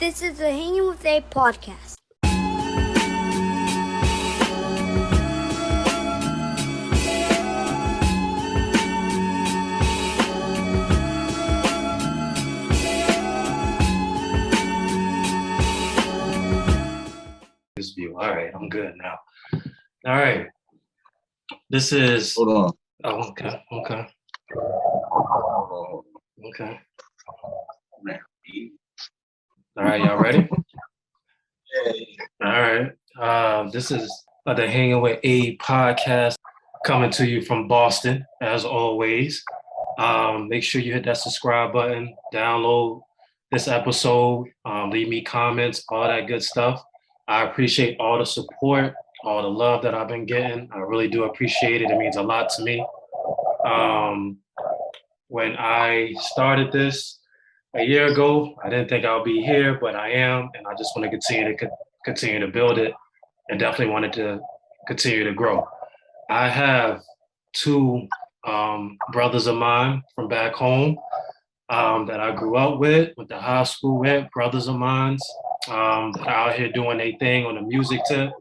This is the Hanging with A podcast. This view. All right, I'm good now. All right. This is. Hold on. Oh, okay. All right, y'all ready? Yeah. All right. This is the Hanging with A podcast coming to you from Boston, as always. Make sure you hit that subscribe button, download this episode, leave me comments, all that good stuff. I appreciate all the support, all the love that I've been getting. I really do appreciate it. It means a lot to me. When I started this a year ago, I didn't think I'll be here, but I am, and I just want to continue to build it, and definitely wanted to continue to grow. I have two brothers of mine from back home that I grew up with, went to high school with, brothers of mine that are out here doing their thing on the music tip.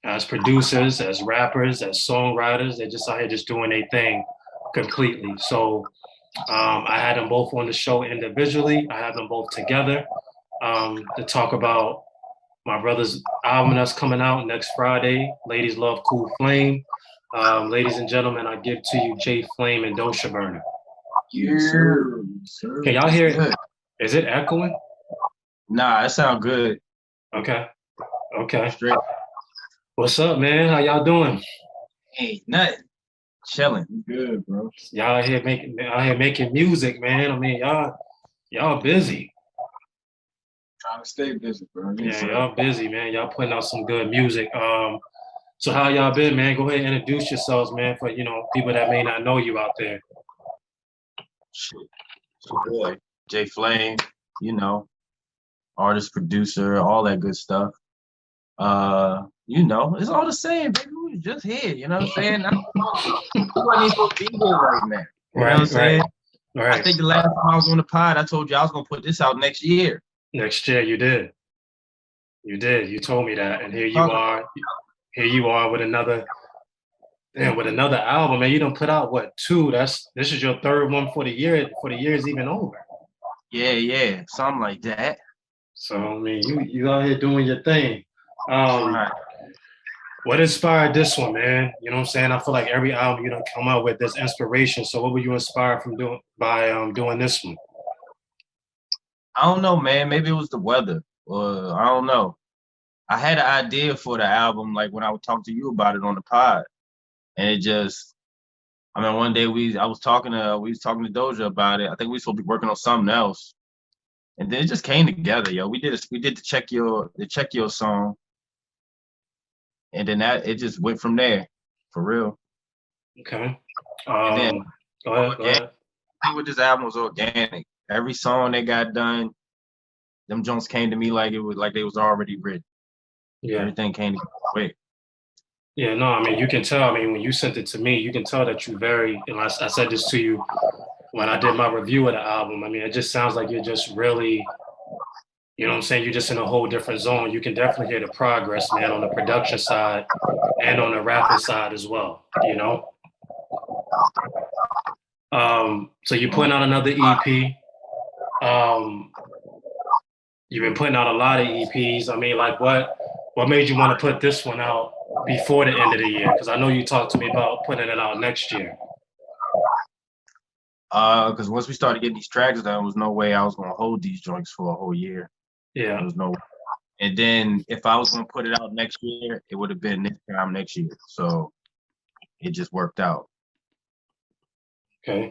As producers, as rappers, as songwriters, they're just out here just doing their thing completely. So I had them both on the show individually. I had them both together to talk about my brother's album that's coming out next Friday, Ladies Love Cool Flame. Ladies and gentlemen, I give to you J Flame and Dosha Burna. Yes, sir. Can y'all hear it? Is it echoing? Nah, it sounds good. Okay. Straight. What's up, man? How y'all doing? Hey, nothing. Chilling. Good, bro. Y'all out here making music, man. I mean, y'all busy. Trying to stay busy, bro. Yeah, y'all busy, man. Y'all putting out some good music. So how y'all been, man? Go ahead and introduce yourselves, man, for people that may not know you out there. Shit. Boy, J Flame, artist, producer, all that good stuff. It's all the same, baby. We was just here, you know what I'm saying? We wasn't even supposed to be here right now. You know what I'm saying? Right. I think the last time I was on the pod, I told you I was gonna put this out next year. Next year, you did. You told me that, and here you are. Here you are with another album, man. You done put out what, 2? This is your third one for the year. For the year is even over. Yeah, something like that. So I mean, you out here doing your thing. Right. What inspired this one, man? You know what I'm saying? I feel like every album you don't come out with, there's inspiration. So what were you inspired from doing this one? I don't know, man. Maybe it was the weather, or I don't know. I had an idea for the album, like when I would talk to you about it on the pod, and it just, one day we was talking to Dosha about it. I think we were supposed to be working on something else, and then it just came together, yo. We did the check your song, and then it just went from there, for real. Okay. And then Go ahead. I think with this album was organic. Every song that got done, them joints came to me like they was already written. Yeah. Everything came together quick. Yeah, no, you can tell. When you sent it to me, you can tell that and I said this to you when I did my review of the album. It just sounds like you're just really, you know what I'm saying? You're just in a whole different zone. You can definitely hear the progress, man, on the production side and on the rapping side as well, So you're putting out another EP. You've been putting out a lot of EPs. What made you want to put this one out before the end of the year? Because I know you talked to me about putting it out next year. Because once we started getting these tracks done, there was no way I was gonna hold these joints for a whole year. Yeah. There was no way. And then if I was gonna put it out next year, it would have been this time next year. So it just worked out. Okay.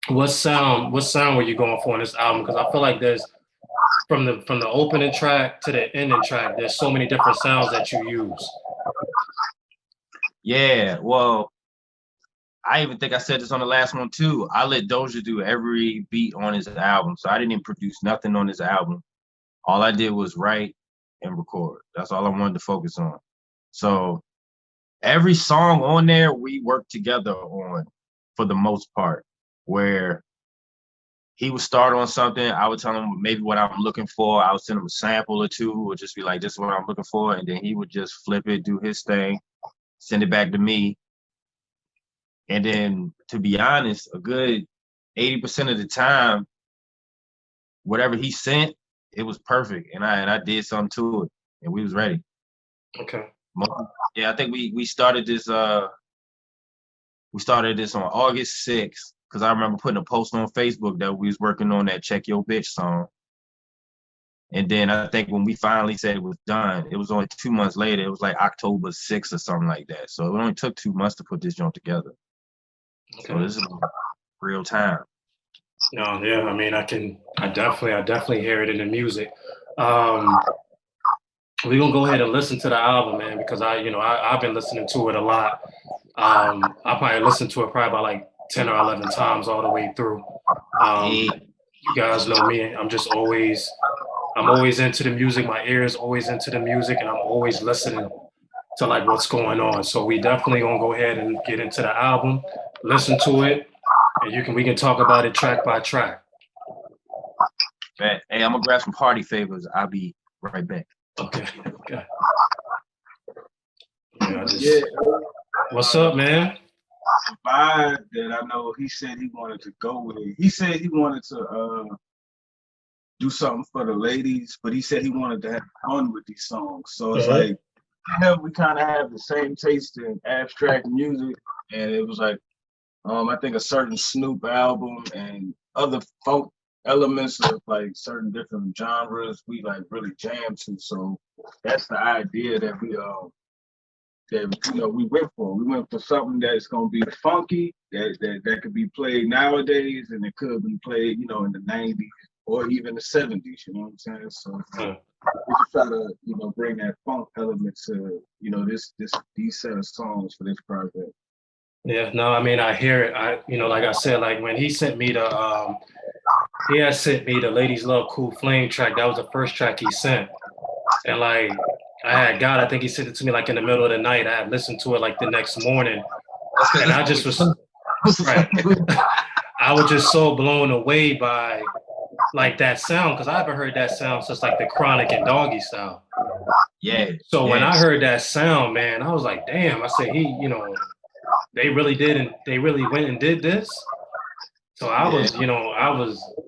What sound were you going for on this album? Because I feel like there's from the opening track to the ending track, there's so many different sounds that you use. Yeah, well, I even think I said this on the last one too. I let Dosha do every beat on his album, so I didn't even produce nothing on his album. All I did was write and record. That's all I wanted to focus on. So every song on there we worked together on for the most part, where he would start on something. I would tell him maybe what I'm looking for. I would send him a sample or two, or just be like, "This is what I'm looking for," and then he would just flip it, do his thing, send it back to me. And then, to be honest, a good 80% of the time, whatever he sent, it was perfect, and I did something to it, and we was ready. Okay. Yeah, I think we started this. We started this on August 6th because I remember putting a post on Facebook that we was working on that "Check Your Bitch" song. And then I think when we finally said it was done, it was only 2 months later. It was like October 6th or something like that. So it only took 2 months to put this joint together. Okay. So this is real time. No, yeah, I mean, I definitely hear it in the music. We're gonna go ahead and listen to the album, man, because I've been listening to it a lot. I probably listened to it probably about like 10 or 11 times all the way through. You guys know me. I'm always into the music. My ear is always into the music, and I'm always listening to like what's going on. So we definitely gonna go ahead and get into the album, listen to it, and we can talk about it track by track. Hey, I'm gonna grab some party favors. I'll be right back. Okay. Yeah, what's up, man? The vibe that I know he said he wanted to go with. He said he wanted to do something for the ladies, but he said he wanted to have fun with these songs. So it's like, we kind of have the same taste in abstract music, and it was like, I think a certain Snoop album and other folk elements of like certain different genres we like really jam to. So that's the idea that we went for. We went for something that's gonna be funky, that could be played nowadays, and it could be played, in the 90s or even the 70s. You know what I'm saying? So we just try to, bring that funk element to, these set of songs for this project. Yeah, no, I mean, I hear it. Like I said, like when he sent me he had sent me the Ladies Love Cool Flame track. That was the first track he sent. And like, I think he sent it to me like in the middle of the night. I had listened to it like the next morning. And I just was, right. I was just so blown away by like that sound, because I haven't heard that sound since like the Chronic and Doggy Style. Yeah. So when I heard that sound, man, I was like, damn, I said, they really went and did this. So I was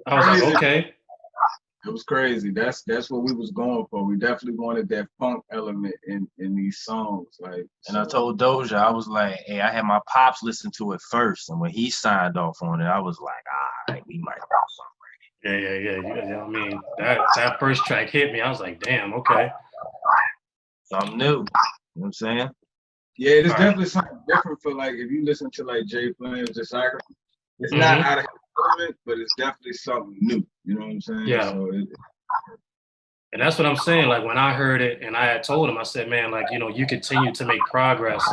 like, okay. It was crazy. That's what we was going for. We definitely wanted that funk element in these songs. Like, and I told Dosha, I was like, hey, I had my pops listen to it first, and when he signed off on it, I was like, all right, we might do something. Yeah. I mean, that first track hit me. I was like, damn, okay. Something new. You know what I'm saying? Yeah, it's definitely something different for like if you listen to like Jay Flames discography. It's not out of his element, but it's definitely something new. You know what I'm saying? Yeah. So and that's what I'm saying. Like when I heard it and I had told him, I said, man, like, you continue to make progress.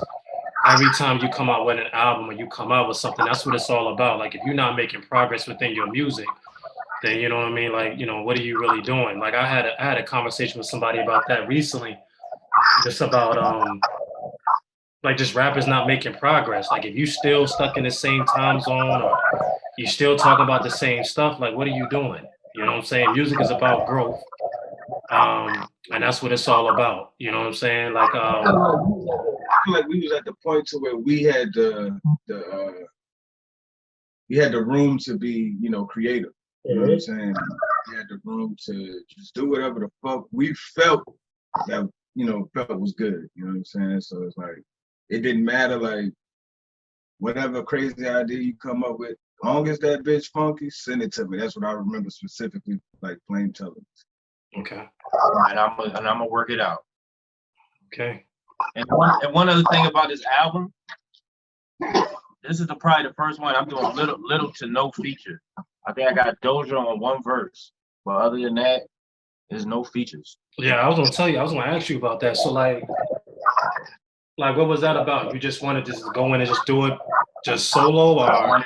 Every time you come out with an album or you come out with something, that's what it's all about. Like if you're not making progress within your music, then you know what I mean? Like, what are you really doing? Like I had a conversation with somebody about that recently, just about like just rappers not making progress. Like if you still stuck in the same time zone or you still talking about the same stuff, like what are you doing? You know what I'm saying? Music is about growth. And that's what it's all about. You know what I'm saying? Like I feel like we was at the point to where we had the room to be, creative. You know what I'm saying? We had the room to just do whatever the fuck we felt that, felt was good. You know what I'm saying? So it's like, it didn't matter, like, whatever crazy idea you come up with, as long as that bitch funky, send it to me. That's what I remember specifically, like, Flame telling us. Okay. And I'm gonna work it out. Okay. And one other thing about this album, this is probably the first one I'm doing little to no feature. I think I got Dosha on one verse, but other than that, there's no features. Yeah, I was gonna ask you about that. So like what was that about? You just wanted to just go in and just do it just solo, or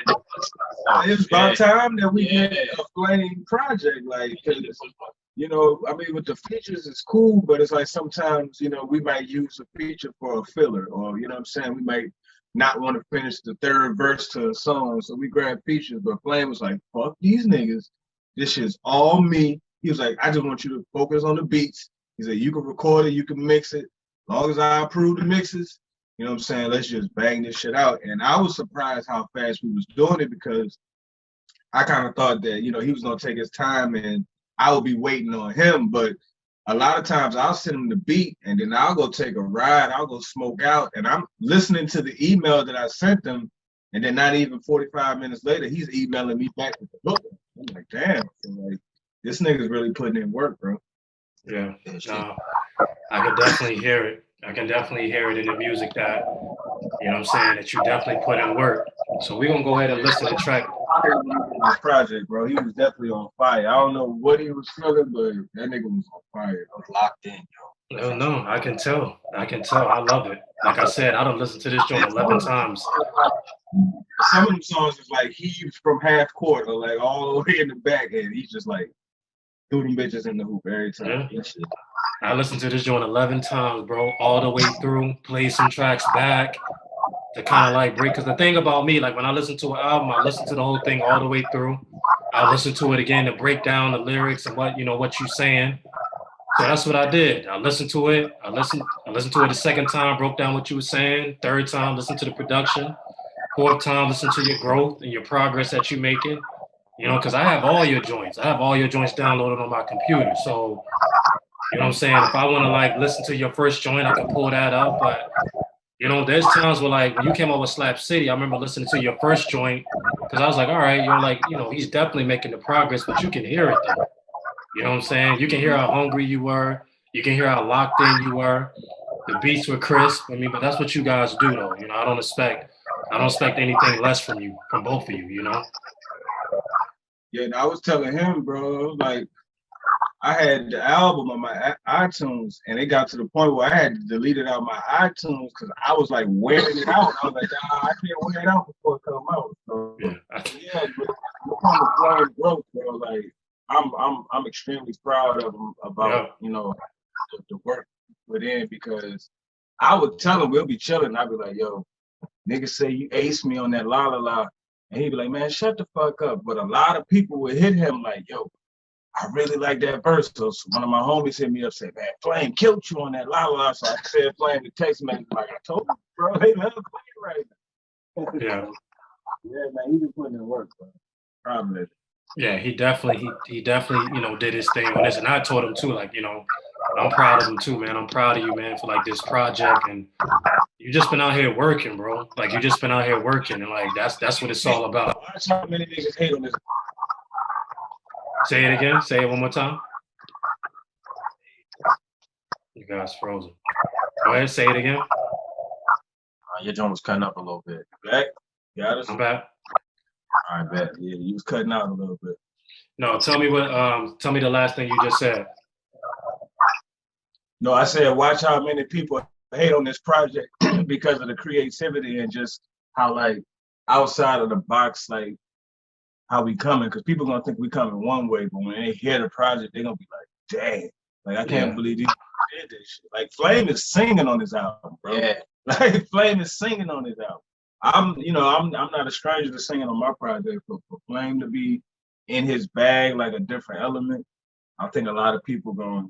it's about time that we get a Flame project, like, cause I mean, with the features, it's cool, but it's like sometimes, we might use a feature for a filler, or, you know what I'm saying? We might not want to finish the third verse to a song. So we grabbed features, but Flame was like, fuck these niggas. This shit's all me. He was like, I just want you to focus on the beats. He said, you can record it, you can mix it. As long as I approve the mixes, you know what I'm saying? Let's just bang this shit out. And I was surprised how fast we was doing it because I kind of thought that, he was going to take his time and I would be waiting on him. But a lot of times I'll send him the beat and then I'll go take a ride. I'll go smoke out and I'm listening to the email that I sent him. And then not even 45 minutes later, he's emailing me back with the hook. I'm like, damn. So like, this nigga's really putting in work, bro. Yeah. No, I can definitely hear it. I can definitely hear it in the music that, that you definitely put in work. So we're going to go ahead and listen to the track. This project, bro, he was definitely on fire. I don't know what he was feeling, but that nigga was on fire. I was locked in, yo. No, I can tell. I love it. Like I said, I don't listen to this joint 11 times. Some of them songs is like heaves from half court or like all the way in the back, and he's just like threw them bitches in the hoop every time. Yeah. I listened to this joint 11 times, bro, all the way through. Played some tracks back to kind of like break. Because the thing about me, like when I listen to an album, I listen to the whole thing all the way through. I listen to it again to break down the lyrics and what you're saying. So that's what I did. I listened to it. I listened to it the second time, broke down what you were saying. Third time, listened to the production. Fourth time, listen to your growth and your progress that you're making. Because I have all your joints. I have all your joints downloaded on my computer. So, you know what I'm saying? If I want to like listen to your first joint, I can pull that up. But, there's times where like when you came up with Slap City, I remember listening to your first joint because I was like, all right, he's definitely making the progress, but you can hear it though. You know what I'm saying? You can hear how hungry you were. You can hear how locked in you were. The beats were crisp. But that's what you guys do though. I don't expect anything less from both of you, Yeah, and I was telling him, bro, like I had the album on my iTunes, and it got to the point where I had to delete it out my iTunes because I was like wearing it out. I was like, I can't wear it out before it come out. So, but from the Flame growth, bro, like I'm extremely proud of him about the work he put in because I would tell him we'll be chilling. I'd be like, yo, niggas say you aced me on that la la la. And he'd be like, man, shut the fuck up. But a lot of people would hit him like, yo, I really like that verse. So one of my homies hit me up, said, man, Flame killed you on that la la la. So I said, Flame, the text message, like, I told you, bro, they love Flame right now. Yeah. Yeah, man, he been putting in work, bro. Probably. Yeah, he definitely, did his thing on this. And I told him too, like, I'm proud of him too, man. I'm proud of you, man, for like this project. And you just been out here working, bro. Like you just been out here working. And like, that's what it's all about. Watch how many niggas hate on this. Say it again. Say it one more time. You guys frozen. Go ahead. Say it again. Your joint was cutting up a little bit. Back? Got us? I'm back. All right, bet. Yeah, you was cutting out a little bit. No, tell me the last thing you just said. No, I said watch how many people hate on this project because of the creativity and just how like outside of the box, like how we coming, because people gonna think we coming one way, but when they hear the project, they're gonna be like, dang, like I can't believe these did this shit. Like Flame is singing on this album, bro. Yeah. Like Flame is singing on this album. I'm not a stranger to singing on my project, but for Flame to be in his bag like a different element, I think a lot of people gonna,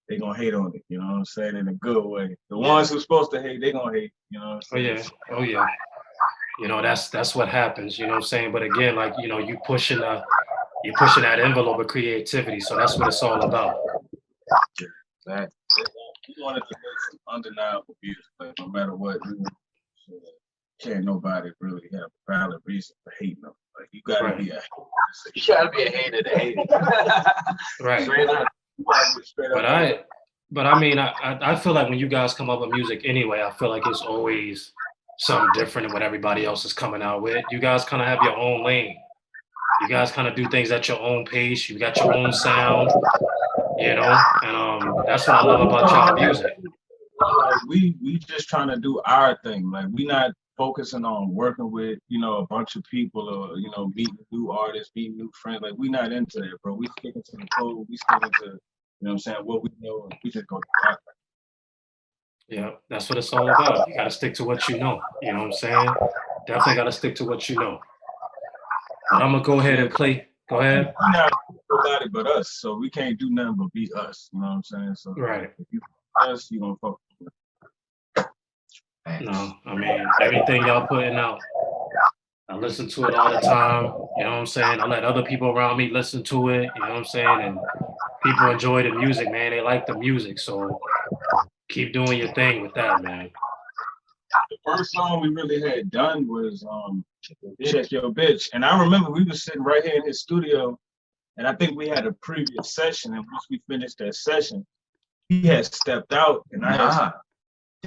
they gonna hate on it, you know what I'm saying, in a good way. The ones who's supposed to hate, they gonna hate, you know what I'm saying? Oh yeah. That's what happens, you know what I'm saying? But again, like, you pushing that envelope of creativity. So that's what it's all about. Exactly. We wanted to make some undeniable music, like no matter what, can't nobody really have a valid reason for hating them. Like you gotta be a hater. You gotta be a hater to hate it. Right. But I feel like when you guys come up with music anyway, I feel like it's always something different than what everybody else is coming out with. You guys kind of have your own lane. You guys kind of do things at your own pace. You got your own sound, and that's what I love about y'all music. Like we just trying to do our thing. Like we not focusing on working with, a bunch of people or, meeting new artists, meeting new friends. Like we not into it, bro. We sticking to the code. We sticking to, what we know. We just go to our thing. Yeah, that's what it's all about. You got to stick to what you know. You know what I'm saying? Definitely got to stick to what you know. But I'm gonna go ahead and play. Go ahead. We're not nobody but us, so we can't do nothing but be us. You know what I'm saying? So Right. if you us, you gonna fuck. No, I mean everything y'all putting out. I listen to it all the time. You know what I'm saying? I let other people around me listen to it. You know what I'm saying? And people enjoy the music, man. They like the music, so keep doing your thing with that, man. The first song we really had done was Check Your Bitch. And I remember we was sitting right here in his studio, and I think we had a previous session, and once we finished that session, he had stepped out and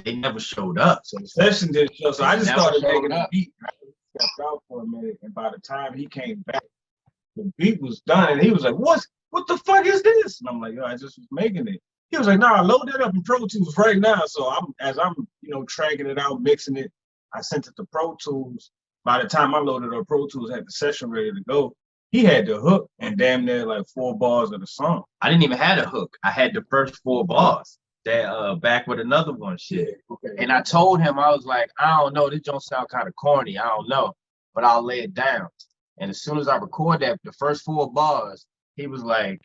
They never showed up. So the session didn't show. So I just started making up. a beat. I stepped out for a minute, and by the time he came back, the beat was done, and he was like, What the fuck is this? And I'm like, yo, I just was making it. He was like, nah, load that up in Pro Tools right now. So as I'm tracking it out, mixing it, I sent it to Pro Tools. By the time I loaded up Pro Tools, had the session ready to go. He had the hook and damn near like 4 bars of the song. I didn't even have a hook. I had the first 4 bars. That back with another one shit. Okay. And I told him, I was like, I don't know, this don't sound kind of corny. I don't know, but I'll lay it down. And as soon as I record that, the first 4 bars, he was like,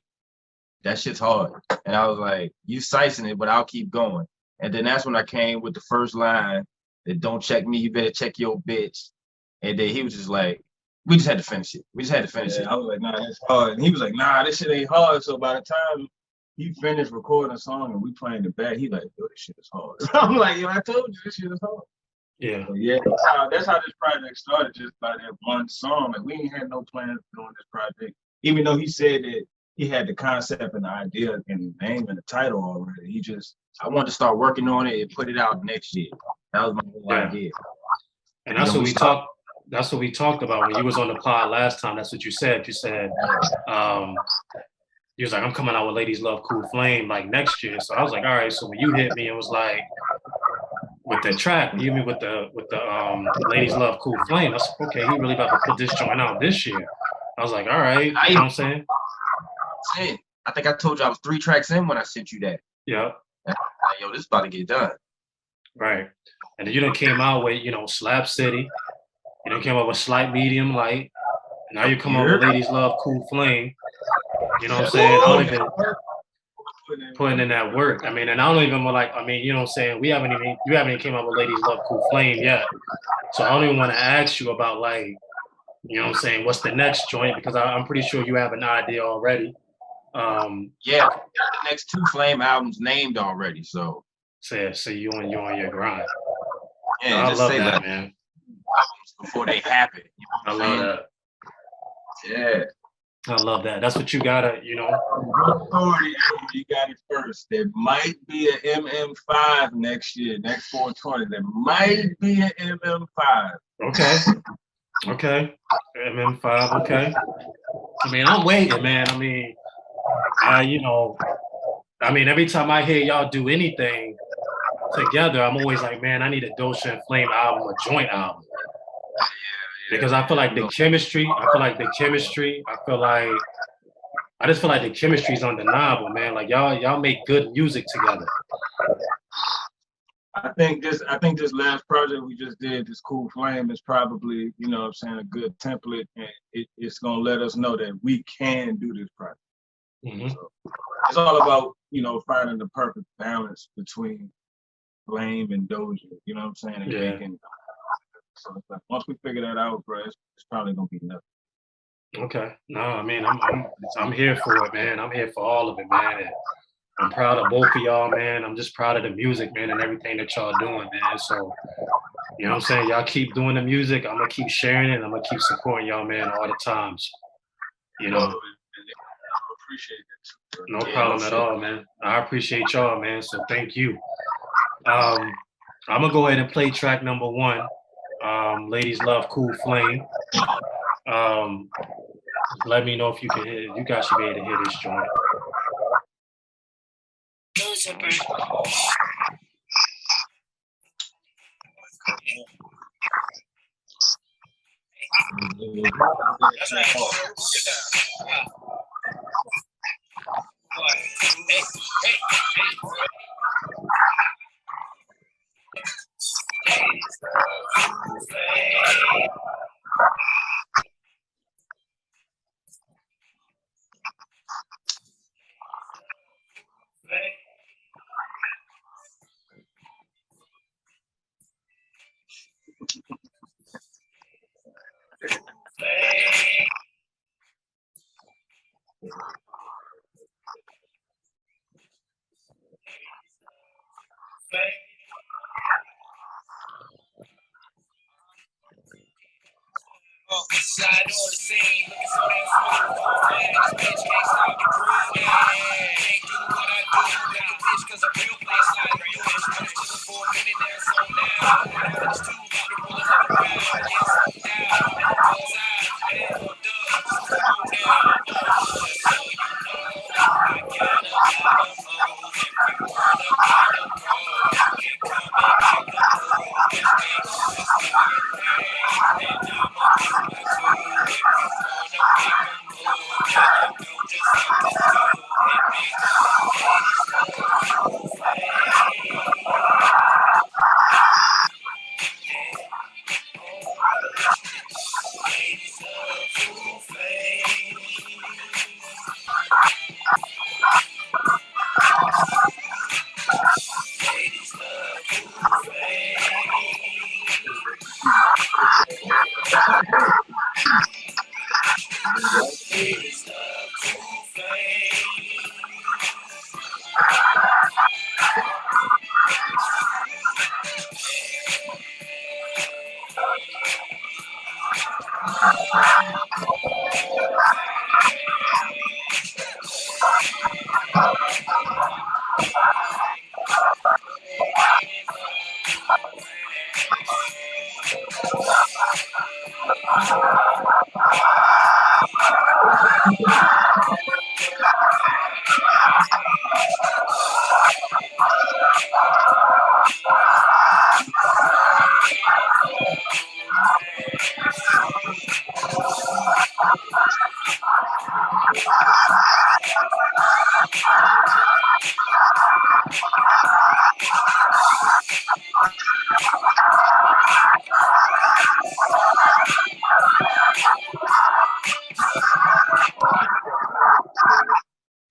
that shit's hard. And I was like, you sicing it, but I'll keep going. And then that's when I came with the first line that don't check me, you better check your bitch. And then he was just like, we just had to finish it. I was like, nah, that's hard. And he was like, nah, this shit ain't hard. So by the time he finished recording a song and we playing it back, he like, yo, this shit is hard. I'm like, yo, I told you this shit is hard. Yeah. So yeah, that's how this project started, just by that one song. Like we ain't had no plans of doing this project. Even though he said that he had the concept and the idea and the name and the title already. I wanted to start working on it and put it out next year. That was my whole idea. And that's what we talked. That's what we talked about when you was on the pod last time. That's what you said. You said, you was like, I'm coming out with Ladies Love Cool Flame like next year. So I was like, all right. So when you hit me, it was like with the track, you mean with the Ladies Love Cool Flame. I was like, okay, he really about to put this joint out this year. I was like, all right, you know what I'm saying? I think I told you I was 3 tracks in when I sent you that. Yeah. Like, yo, this is about to get done. Right. And then you done came out with, Slap City. You done came out with Slight Medium Light. Now you come out with Ladies Love Cool Flame. You know what I'm saying? I don't even putting in that work. I mean, and I don't even like, I mean, you know what I'm saying? You haven't even came out with Ladies Love Cool Flame yet. So I don't even want to ask you about like, you know what I'm saying, what's the next joint? Because I'm pretty sure you have an idea already. Yeah, the next 2 Flame albums named already. So you on your grind. Yeah, I love that, man. Before they happen. You know I love that. Yeah. I love that. That's what you gotta, Authority, you got it first. There might be an MM5 next year, next 420. There might be an MM5. Okay. MM5, okay. I mean, I'm waiting, man. I mean, every time I hear y'all do anything together, I'm always like, man, I need a Dosha and Flame album, a joint album. Because I feel like the chemistry, I just feel like the chemistry is undeniable, man. Like y'all make good music together. I think this last project we just did, this Cool Flame, is probably, a good template, and it's gonna let us know that we can do this project. Mm-hmm. So it's all about, finding the perfect balance between Flame and Doja. You know what I'm saying? And making. So it's like, once we figure that out, bro, it's probably gonna be nothing. Okay. No, I mean, I'm here for it, man. I'm here for all of it, man. And I'm proud of both of y'all, man. I'm just proud of the music, man, and everything that y'all doing, man. So, you know what I'm saying? Y'all keep doing the music. I'm gonna keep sharing it, and I'm gonna keep supporting y'all, man, all the times. I appreciate that too, bro. No problem at all, man. I appreciate y'all, man. So thank you. I'm gonna go ahead and play track number 1. Ladies Love Cool Flame. Let me know if you can hear it. You guys should be able to hear this joint. Slide on the scene, looking so damn smooth. Man, this bitch can't stop the groove. Can't do what I do like a bitch, cause a real player slide and do it. I was chillin' for a minute, now it's on now. It's too about to roll another round. Yeah, slow down, goes out, and dub, so come on down. Just so you know, I got a lot of hoes. If you wanna play the pro, you can come and get the move with me. Just do your thing, and I'ma do my too. If you wanna make a move, then you gon' just have to do hit me. Ladies love to play. Ladies love to play. Ladies love to play. Ladies love to play.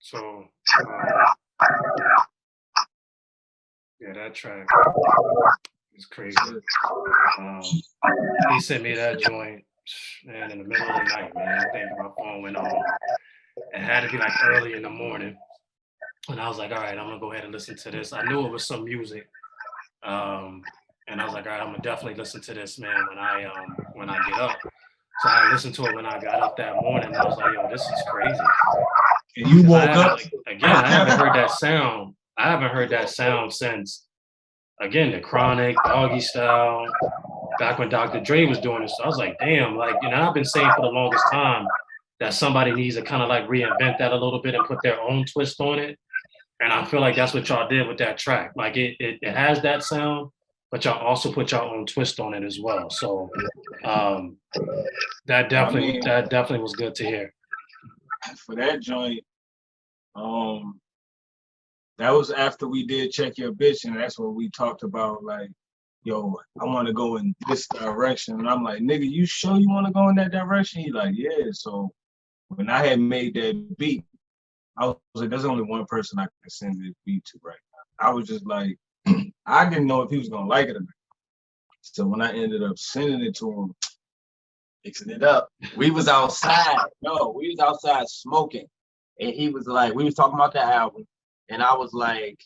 So, yeah, that track is crazy. He sent me that joint, man, in the middle of the night, man. I think my phone went off. It had to be like early in the morning. And I was like, all right, I'm gonna go ahead and listen to this. I knew it was some music. And I was like, all right, I'm gonna definitely listen to this, man, when I get up. So I listened to it when I got up that morning, and I was like, yo, this is crazy. And you woke up again. I haven't heard that sound. I haven't heard that sound since, again, the Chronic, Doggy Style, back when Dr. Dre was doing this. So I was like, damn, like, you know, I've been saying for the longest time that somebody needs to kind of like reinvent that a little bit and put their own twist on it. And I feel like that's what y'all did with that track. Like it has that sound, but y'all also put your own twist on it as well. So that definitely was good to hear. For that joint, that was after we did Check Your Bitch, and that's what we talked about, like, yo, I want to go in this direction. And I'm like, nigga, you sure you want to go in that direction? He's like, yeah. So when I had made that beat, I was like, there's only one person I can send this beat to right now. I was just like, I didn't know if he was going to like it or not. So when I ended up sending it to him, mixing it up, we was outside. No, we was outside smoking. And he was like, we was talking about the album. And I was like,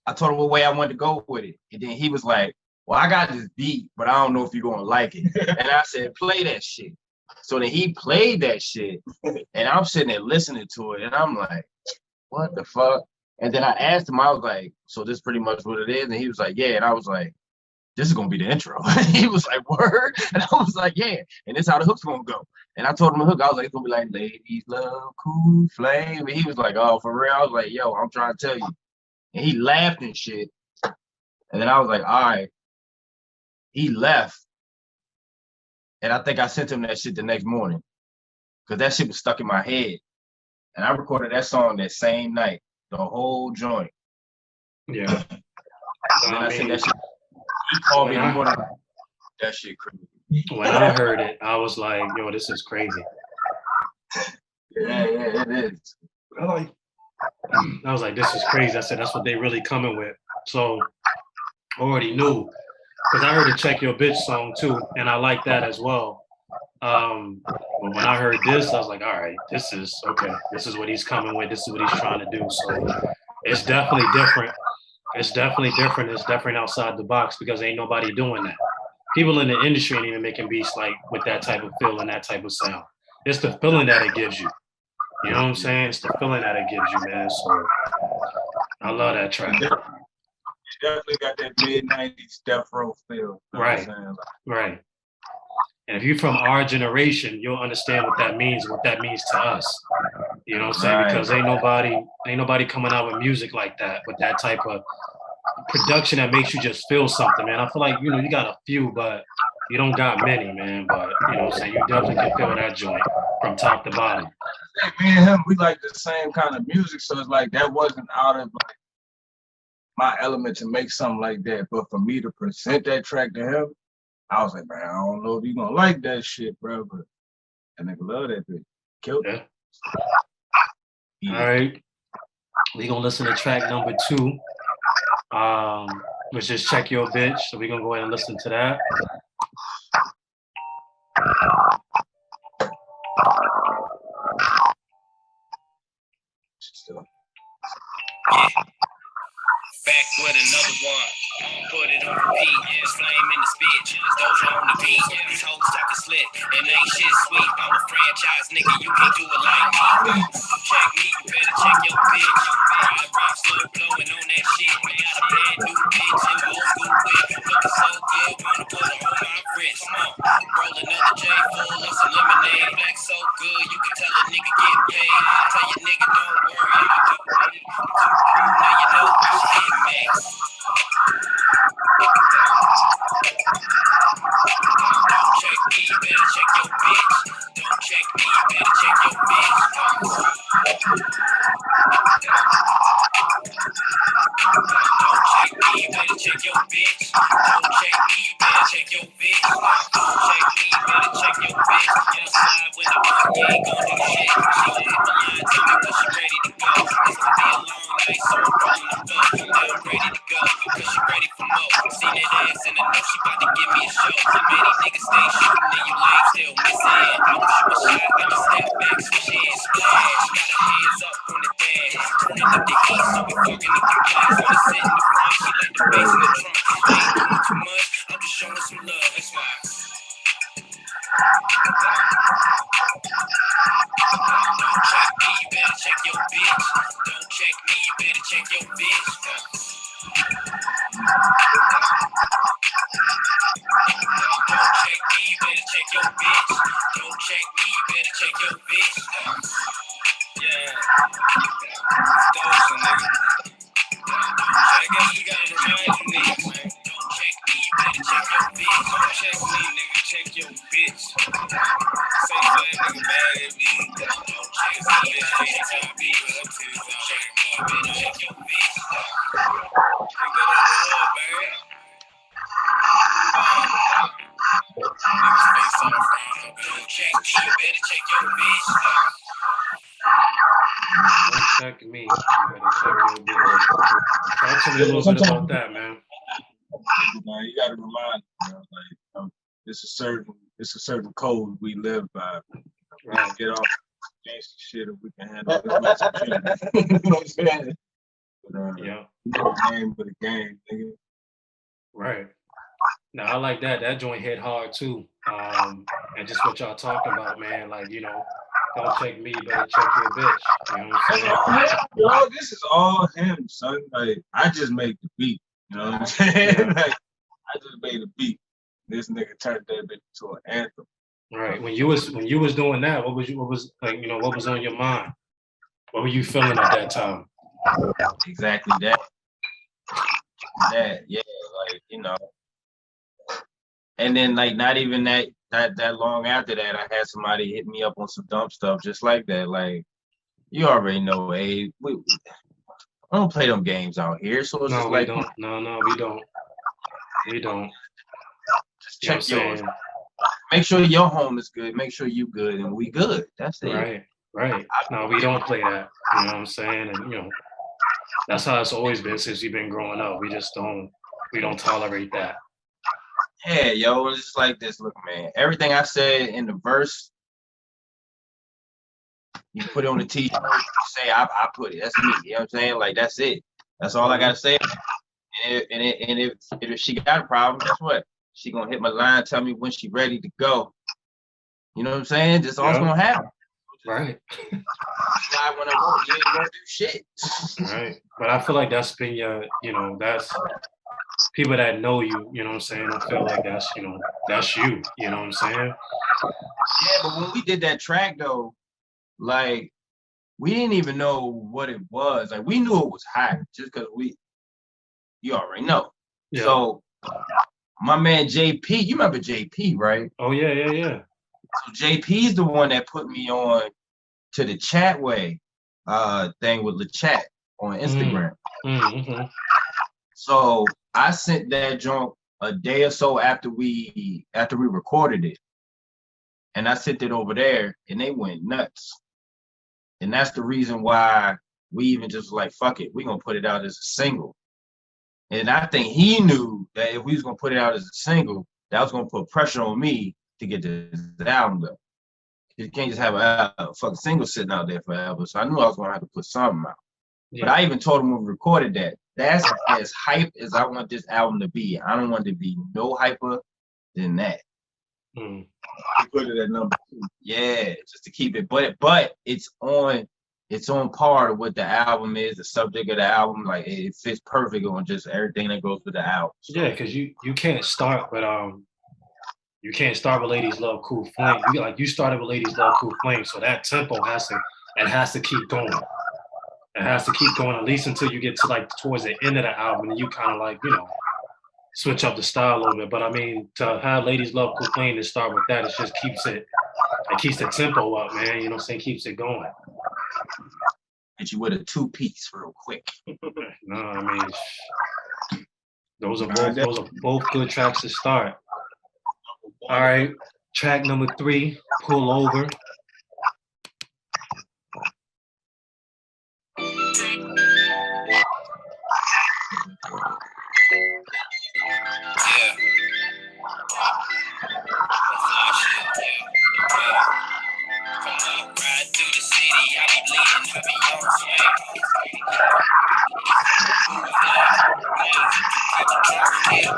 I told him what way I wanted to go with it. And then he was like, well, I got this beat, but I don't know if you're going to like it. And I said, play that shit. So then he played that shit. And I'm sitting there listening to it. And I'm like, what the fuck? And then I asked him, I was like, so this is pretty much what it is? And he was like, yeah. And I was like, this is going to be the intro. He was like, word? And I was like, yeah. And this is how the hook's going to go. And I told him the hook, I was like, it's going to be like, ladies love cool flame. And he was like, oh, for real? I was like, yo, I'm trying to tell you. And he laughed and shit. And then I was like, all right. He left. And I think I sent him that shit the next morning. Because that shit was stuck in my head. And I recorded that song that same night. The whole joint. Yeah. And then I sent that shit. He called me When in the I, morning. That shit crazy. when I heard it, I was like, yo, this is crazy. Yeah, it is. I was like, this is crazy. I said, that's what they really coming with. So I already knew, because I heard the Check Your Bitch song too, and I like that as well. But when I heard this, I was like, all right, this is okay. This is what he's coming with. This is what he's trying to do. So it's definitely different. It's definitely different. It's definitely outside the box because ain't nobody doing that. People in the industry ain't even making beats like with that type of feel and that type of sound. It's the feeling that it gives you. You know what I'm saying? It's the feeling that it gives you, man. So I love that track. Definitely got that mid-90s Death Row feel. You know Right. what I'm saying? Right. And if you're from our generation, you'll understand what that means to us. You know what I'm saying? Right. Because ain't nobody coming out with music like that, with that type of production that makes you just feel something, man. I feel like, you got a few, but you don't got many, man. But you know what I'm saying? You definitely can feel that joint from top to bottom. Me and him, we like the same kind of music, so it's like that wasn't out of like my element to make something like that. But for me to present that track to him, I was like, man, I don't know if you gonna like that shit, bro. But that nigga love that bitch. Killed it. Yeah. All right. We gonna listen to track number 2. Which is Check Your Bitch. So we're gonna go ahead and listen to that. Back with another one. Put it on repeat. It's flame in the spit. It's Dosha on the beat. These hoes talking slick and ain't shit sweet. I'm a franchise nigga. You can't do it like me. Check me. You better check your bitch. I rock slow blowing on that shit. Got a bad new bitch in old school whip. Looking so good. Wanna put her on my wrist. Roll another J full of some lemonade. Black so good. You can tell a nigga get paid. Tell your nigga don't worry. I'm too cool. Now you know I should get max. Don't check me, you better check your bitch. Don't check me, you better check your bitch. Don't check me, you better check your bitch. Don't check me, you better check your bitch. Don't check me, you better check your bitch. Y'all slide when I want, you ain't gon' do shit. She gon' hit the line, tell me when she ready to go. It's gon' be a long night, so I'm rolling the boat. Now I'm ready to go, cause she ready for more. Seen that ass and I know she bout to give me a show. Man, these niggas stay shooting and you lame still missing. I'ma shoot a shot, I'ma step back, switch in, splash. Got her hands up on the dash, turning up the heat, so we fucking up the glass. Wanna sit in the front, she like the bass in the trunk. I ain't doing too much, I'm just showing some love, that's why. Don't check me, you better check your bitch. Don't check me, you better check your bitch. Don't check me, you better check your bitch. Don't check me, you better check your bitch. Yeah. Dosha, nigga. I guess we gotta remind you niggas, man. Don't check me, you better check your bitch. Don't check me, nigga, check your bitch. Say for that nigga bad if he don't check me, bitch. Anytime be with her titties out there, man. Better check your bitch. Take that over her, man. Niggas face on the front, don't check me, you better check your bitch. Don't check me. You better check your bitch. Talk to me a little bit about that, man. You gotta remind them, like, it's a certain code we live by. We can get off gangster shit if we can handle this. You know what I'm saying? But, Yeah. the game for the game, nigga. Right. Now I like that. That joint hit hard too. And just what y'all talking about, man. Like, don't check me, you better check your bitch. You know what I'm saying? Yo, this is all him, son. Like, I just made the beat. You know what I'm saying? Yeah. Like, I just made a beat. This nigga turned that bitch into an anthem. Right. When you was doing that, what was on your mind? What were you feeling at that time? Exactly that. Yeah, like, and then like not even that long after that, I had somebody hit me up on some dumb stuff just like that. Like, you already know, hey, I don't play them games out here, so it's No, just we like, don't. No, we don't. We don't. Just You know what I'm check yours. saying? Make sure your home is good. Make sure you good, and we good. That's it. Right, right. No, we don't play that. You know what I'm saying? And that's how it's always been since we've been growing up. We don't tolerate that. Yeah, yo, it's just like this. Look, man, everything I said in the verse, you put it on the t-shirt, you say I put it. That's me. You know what I'm saying? Like that's it. That's all I gotta say. And if she got a problem, guess what? She gonna hit my line, tell me when she ready to go. You know what I'm saying? That's all's gonna happen. Right. Slide when I want, you ain't gonna do shit. Right. But I feel like that's been that's people that know you, you know what I'm saying? I feel like that's you, you know what I'm saying? Yeah, but when we did that track though, like we didn't even know what it was. Like we knew it was hot just because you already know. Yeah. So my man JP, you remember JP, right? Oh yeah. So JP's the one that put me on to the chatway thing with the chat on Instagram. Mm-hmm. So I sent that junk a day or so after we recorded it. And I sent it over there and they went nuts. And that's the reason why we even just like, fuck it, we're gonna put it out as a single. And I think he knew that if we was gonna put it out as a single, that was gonna put pressure on me to get this album done. You can't just have a fucking single sitting out there forever. So I knew I was gonna have to put something out. Yeah. But I even told him when we recorded that's as hype as I want this album to be. I don't want it to be no hyper than that. Mm. You put it at number 2. Yeah, just to keep it. But it's on par with what the album is, the subject of the album. Like it fits perfect on just everything that goes with the album. So, yeah, because you can't start with Ladies Love Cool Flame. You started with Ladies Love Cool Flame, so that tempo has to keep going. It has to keep going at least until you get to like towards the end of the album, and you kind of like switch up the style a little bit. But I mean, to have Ladies Love Cool Flame and start with that, it just keeps the tempo up, man. You know what I'm saying? Keeps it going. hit you with a 2-piece real quick. No, I mean, those are both good tracks to start. All right, track number 3, Pull Over.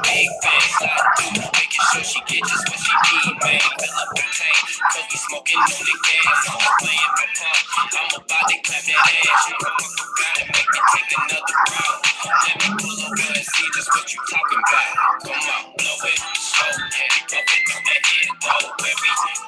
Big bang, slide through, making sure she get just what she need, man. Fill up the tank, cause we smoking on the gas. I'm playing my part, I'm about to clap that ass. You come up around and make me take another route. Let me pull over and see just what you talking about. Come on, blow it, slow, yeah, pump it on the head, though. Where we going,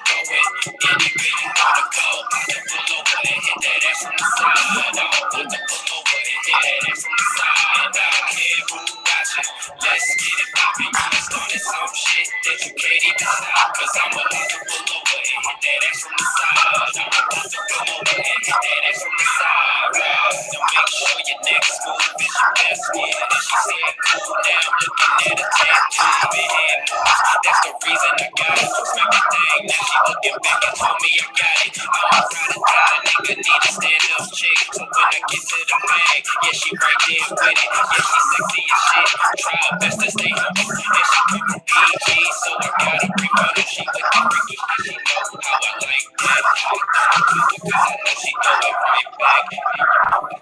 anywhere you wanna go. About to pull over and hit that ass from the side. About to pull over and hit that ass from the side. I don't care who watching, let's get it poppin'. You started some shit that you can't even stop. Cause I'm about to pull over and hit that ass from the side. I'm about to pull over and hit that ass from the side. Now make sure your neck's smooth as your best skin. And she said, cool, now I'm looking at a tattoo. Big head moves, that's the reason I got it. So smack the thing, now she looking back and told me I got it. I'm a ride or die, nigga need a stand-up chick. So when I get to the bag, yeah, she right there with it. Yeah, she sexy as shit. Try her best to stay humble. And she come from PG, so I gotta rebuttal. She with the freaky shit, she know how I like that. I don't do it cause I know she throw it right back.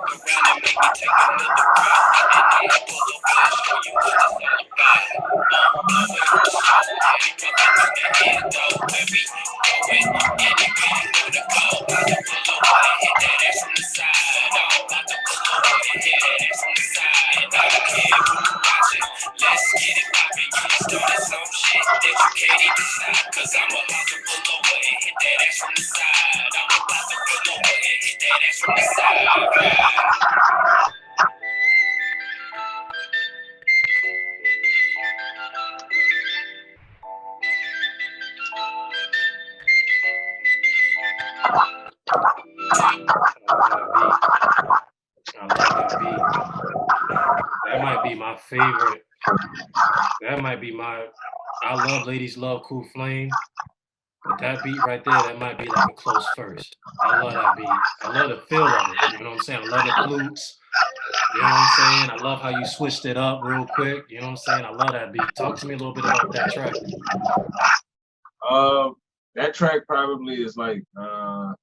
Around and make me take another route. And I'ma pull over and show you what it's all about. Blow it, slow, yeah, pumping on the head though. Where we going, anywhere you wanna go. About to pull over and hit that ass from the side. About to pull over and hit that ass from the side. I don't care who watching, let's get it poppin'. You started some shit that you can't even stop. Cause I'm about to pull over and hit that ass from the side. I'm about to pull over and hit that ass from the side. I love that beat. That might be my favorite That might be my. I love Ladies Love Cool Flame, but that beat right there, that might be like a close first. I love that beat. I love the feel of it. You know what I'm saying? I love the flutes. You know what I'm saying? I love how you switched it up real quick. You know what I'm saying? I love that beat. Talk to me a little bit about that track. That track probably is like the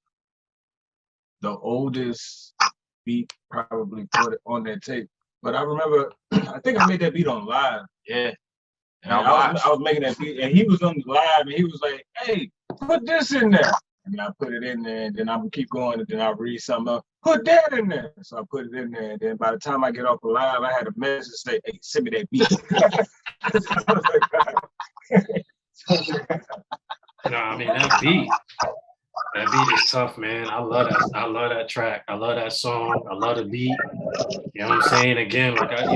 oldest beat probably put on that tape. But I remember, I think I made that beat on live. Yeah. And I was making that beat, and he was on the live, and he was like, "Hey, put this in there." And I put it in there, and then I would keep going, and then I read something else. Put that in there. So I put it in there, and then by the time I get off the live, I had a message say, "Hey, send me that beat." No, I mean that beat. That beat is tough, man. I love that. I love that track. I love that song. I love the beat. You know what I'm saying? Again, like I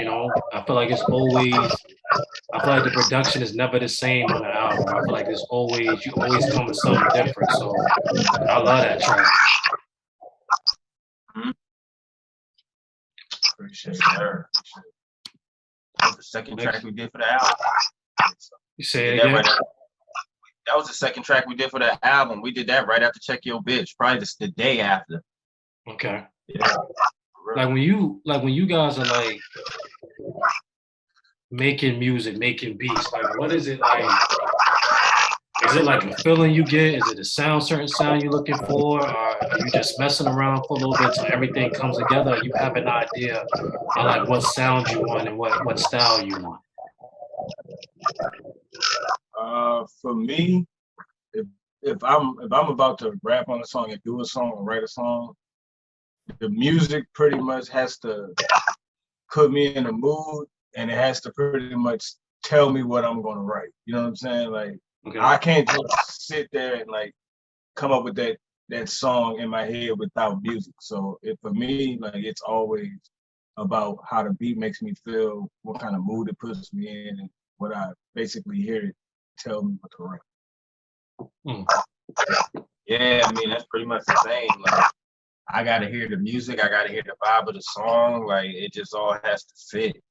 feel like it's always. I feel like the production is never the same on the album. I feel like you always come with something different. So I love that track. Appreciate that. That was the second track we did for the album. You say it again? That was the second track we did for the album. We did that right after Check Your Bitch, probably just the day after. Okay. Yeah. Like when you guys are like making music, making beats, like what is it like? Is it like a feeling you get? Is it a certain sound you're looking for? Or are you just messing around for a little bit till everything comes together? Or you have an idea of like what sound you want and what style you want? For me, if I'm about to rap on a song and do a song or write a song, the music pretty much has to put me in a mood, and it has to pretty much tell me what I'm gonna write. You know what I'm saying? Like Okay. I can't just sit there and like come up with that song in my head without music. So for me, like it's always about how the beat makes me feel, what kind of mood it puts me in, and what I basically hear it tell me what to write. Yeah, I mean that's pretty much the same. Like I gotta hear the music, I gotta hear the vibe of the song. Like it just all has to fit.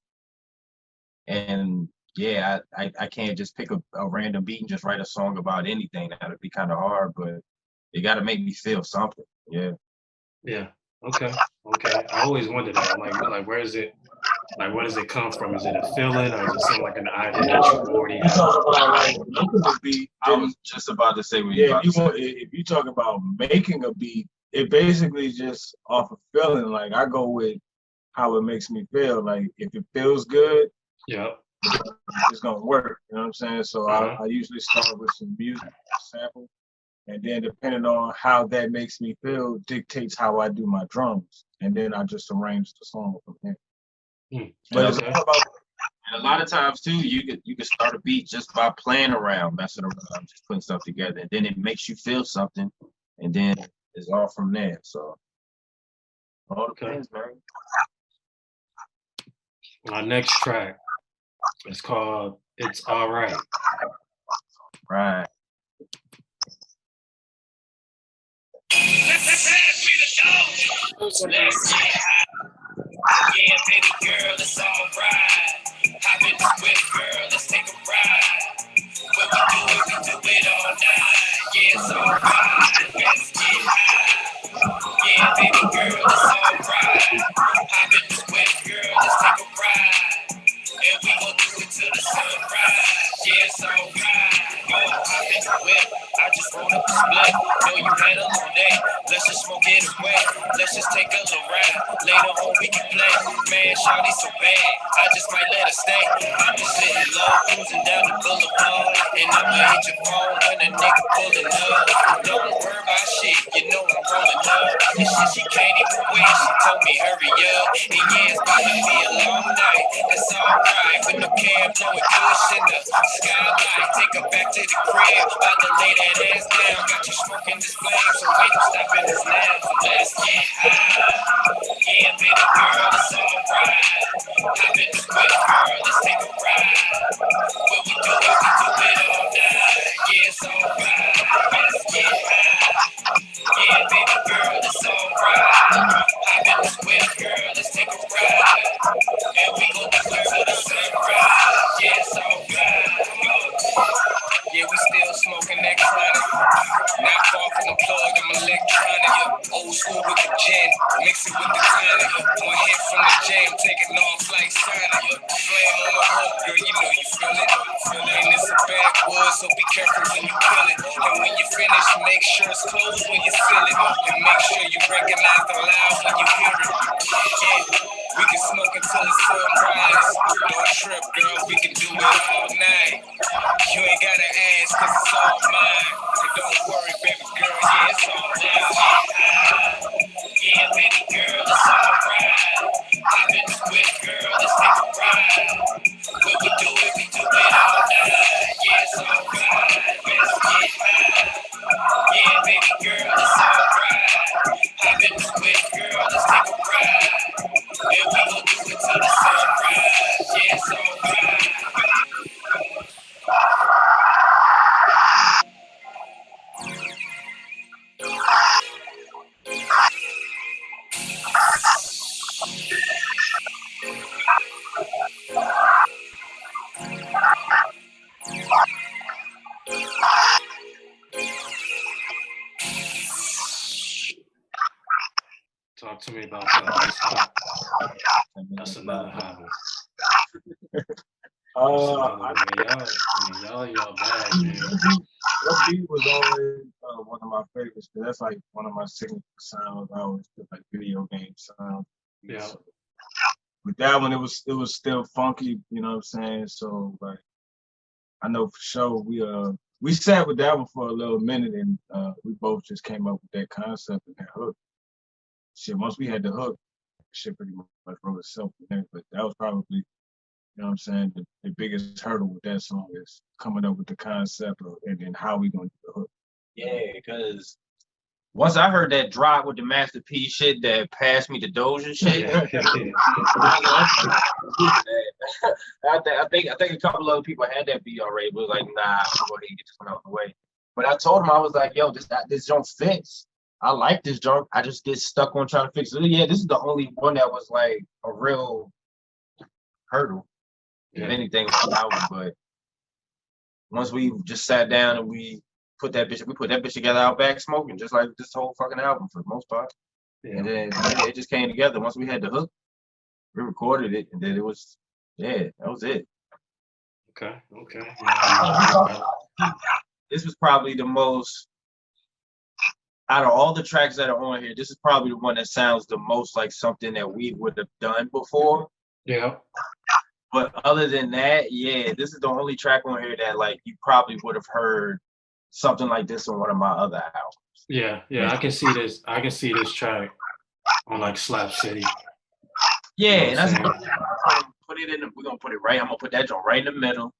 And yeah, I can't just pick a random beat and just write a song about anything. That'd be kind of hard, but it gotta make me feel something. Yeah. Yeah. Okay. I always wondered that. Like where is it? Like where does it come from? Is it a feeling or is it something like an idea that you already have? I was just about to say what if you talk about making a beat, it basically just off of feeling. Like I go with how it makes me feel. Like if it feels good, yeah, it's gonna work. You know what I'm saying? So I usually start with some music sample, and then depending on how that makes me feel dictates how I do my drums, and then I just arrange the song from there. But it's all about. And a lot of times too, you could start a beat just by playing around, messing around, just putting stuff together, and then it makes you feel something, and then it's all from there. So all depends, man. Our next track is called "It's All Right." Right. Yeah, baby girl, it's alright. Hop in the whip, girl, let's take a ride. When we do it all night. Yeah, it's alright. Let's get high. Yeah, baby girl, it's alright. Hop in the whip, girl, let's take a ride. And we gon' do it till the sunrise. Yeah, it's alright. Yo, hop in the whip. I just rolled up the split. Know you had a long day. Let's just smoke it away. Let's just take a little ride. Later on we can play. Man, shawty so bad. I just might let her stay. I'm just sitting low, cruising down the boulevard. And I'ma hit your phone when a nigga pulling up. Don't worry about shit, you know I'm rolling up. This shit she can't even wait. She told me hurry up. And yeah, it's about to be a long night. It's alright. With no cab, blowing kush in the skylight. Take her back to the crib. About to lay that ass down. Got you smoking this flame, so we don't stop in this now. So let's get high. Yeah, baby girl, it's alright. Hop in the whip, girl, let's take a ride. When we do it all night. Yeah, it's alright. Let's get high. Yeah, baby girl, it's alright. Hop in the whip, girl, let's take a ride. And we gon' do it till the sunrise. off like Sonic. Flame on my hook, girl, you know you feel it. And it's a backwoods, so be careful when you kill it. And when you finish, make sure it's closed when you seal it. And make sure you recognize the loud when you hear it. Yeah, we can smoke until the sun rise. Don't trip, girl, we can do it all night. You ain't gotta ask, cause it's all mine. So don't worry, baby girl, yeah, it's all mine. Yeah, baby girl, it's alright. Hop in the whip, girl, let's take a ride. When we do it all night. Yeah, it's alright, let's get high. Yeah, baby girl, it's alright. Hop in the whip, girl, let's take a ride. And we gon' do it till the sunrise. Yeah, it's alright. Talk to me about that. That's another album. Y'all bad, man. That beat was always one of my favorites, because that's like one of my signature sounds. I always put like video game sounds. Yeah. So, with that one, it was still funky, you know what I'm saying? So like, I know for sure we sat with that one for a little minute, and we both just came up with that concept and that hook. Shit, once we had the hook, shit pretty much wrote itself from there. But that was probably, you know what I'm saying, the biggest hurdle with that song is coming up with the concept and then how we gonna do the hook. Yeah, because once I heard that drop with the Master P shit that passed me the Dosha shit, I think a couple other people had that beat already, but was like, nah, I'm gonna go ahead and get this one out of the way. But I told him, I was like, yo, this joint fits. I like this joint. I just get stuck on trying to fix it. Yeah, this is the only one that was like a real hurdle, if anything, on the album. But once we just sat down and we put that bitch together out back smoking, just like this whole fucking album for the most part. Yeah. And then it just came together. Once we had the hook, we recorded it, and then it was, that was it. Okay. This was probably the most, out of all the tracks that are on here, this is probably the one that sounds the most like something that we would have done before. Yeah. But other than that, this is the only track on here that like you probably would have heard something like this on one of my other albums. Yeah. I can see this. I can see this track on like Slap City. Yeah, and that's put it in. We're gonna put it right. I'm gonna put that joint right in the middle.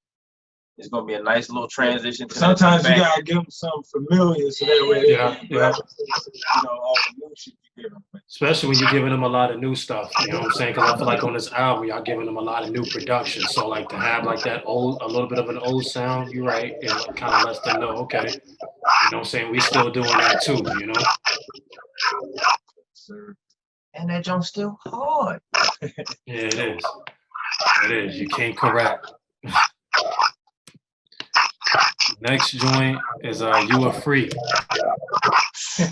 It's gonna be a nice little transition. Sometimes you gotta give them something familiar, so that way you know all the new shit you give them. Especially when you're giving them a lot of new stuff. You know what I'm saying? Because I feel like on this album, y'all giving them a lot of new production. So like to have like that old, a little bit of an old sound, you're right. It kind of lets them know, okay, you know what I'm saying? We still doing that too, you know? Sir. And that joint's still hard. Yeah, it is. It is. You can't correct. Next joint is You Are Free. Hey,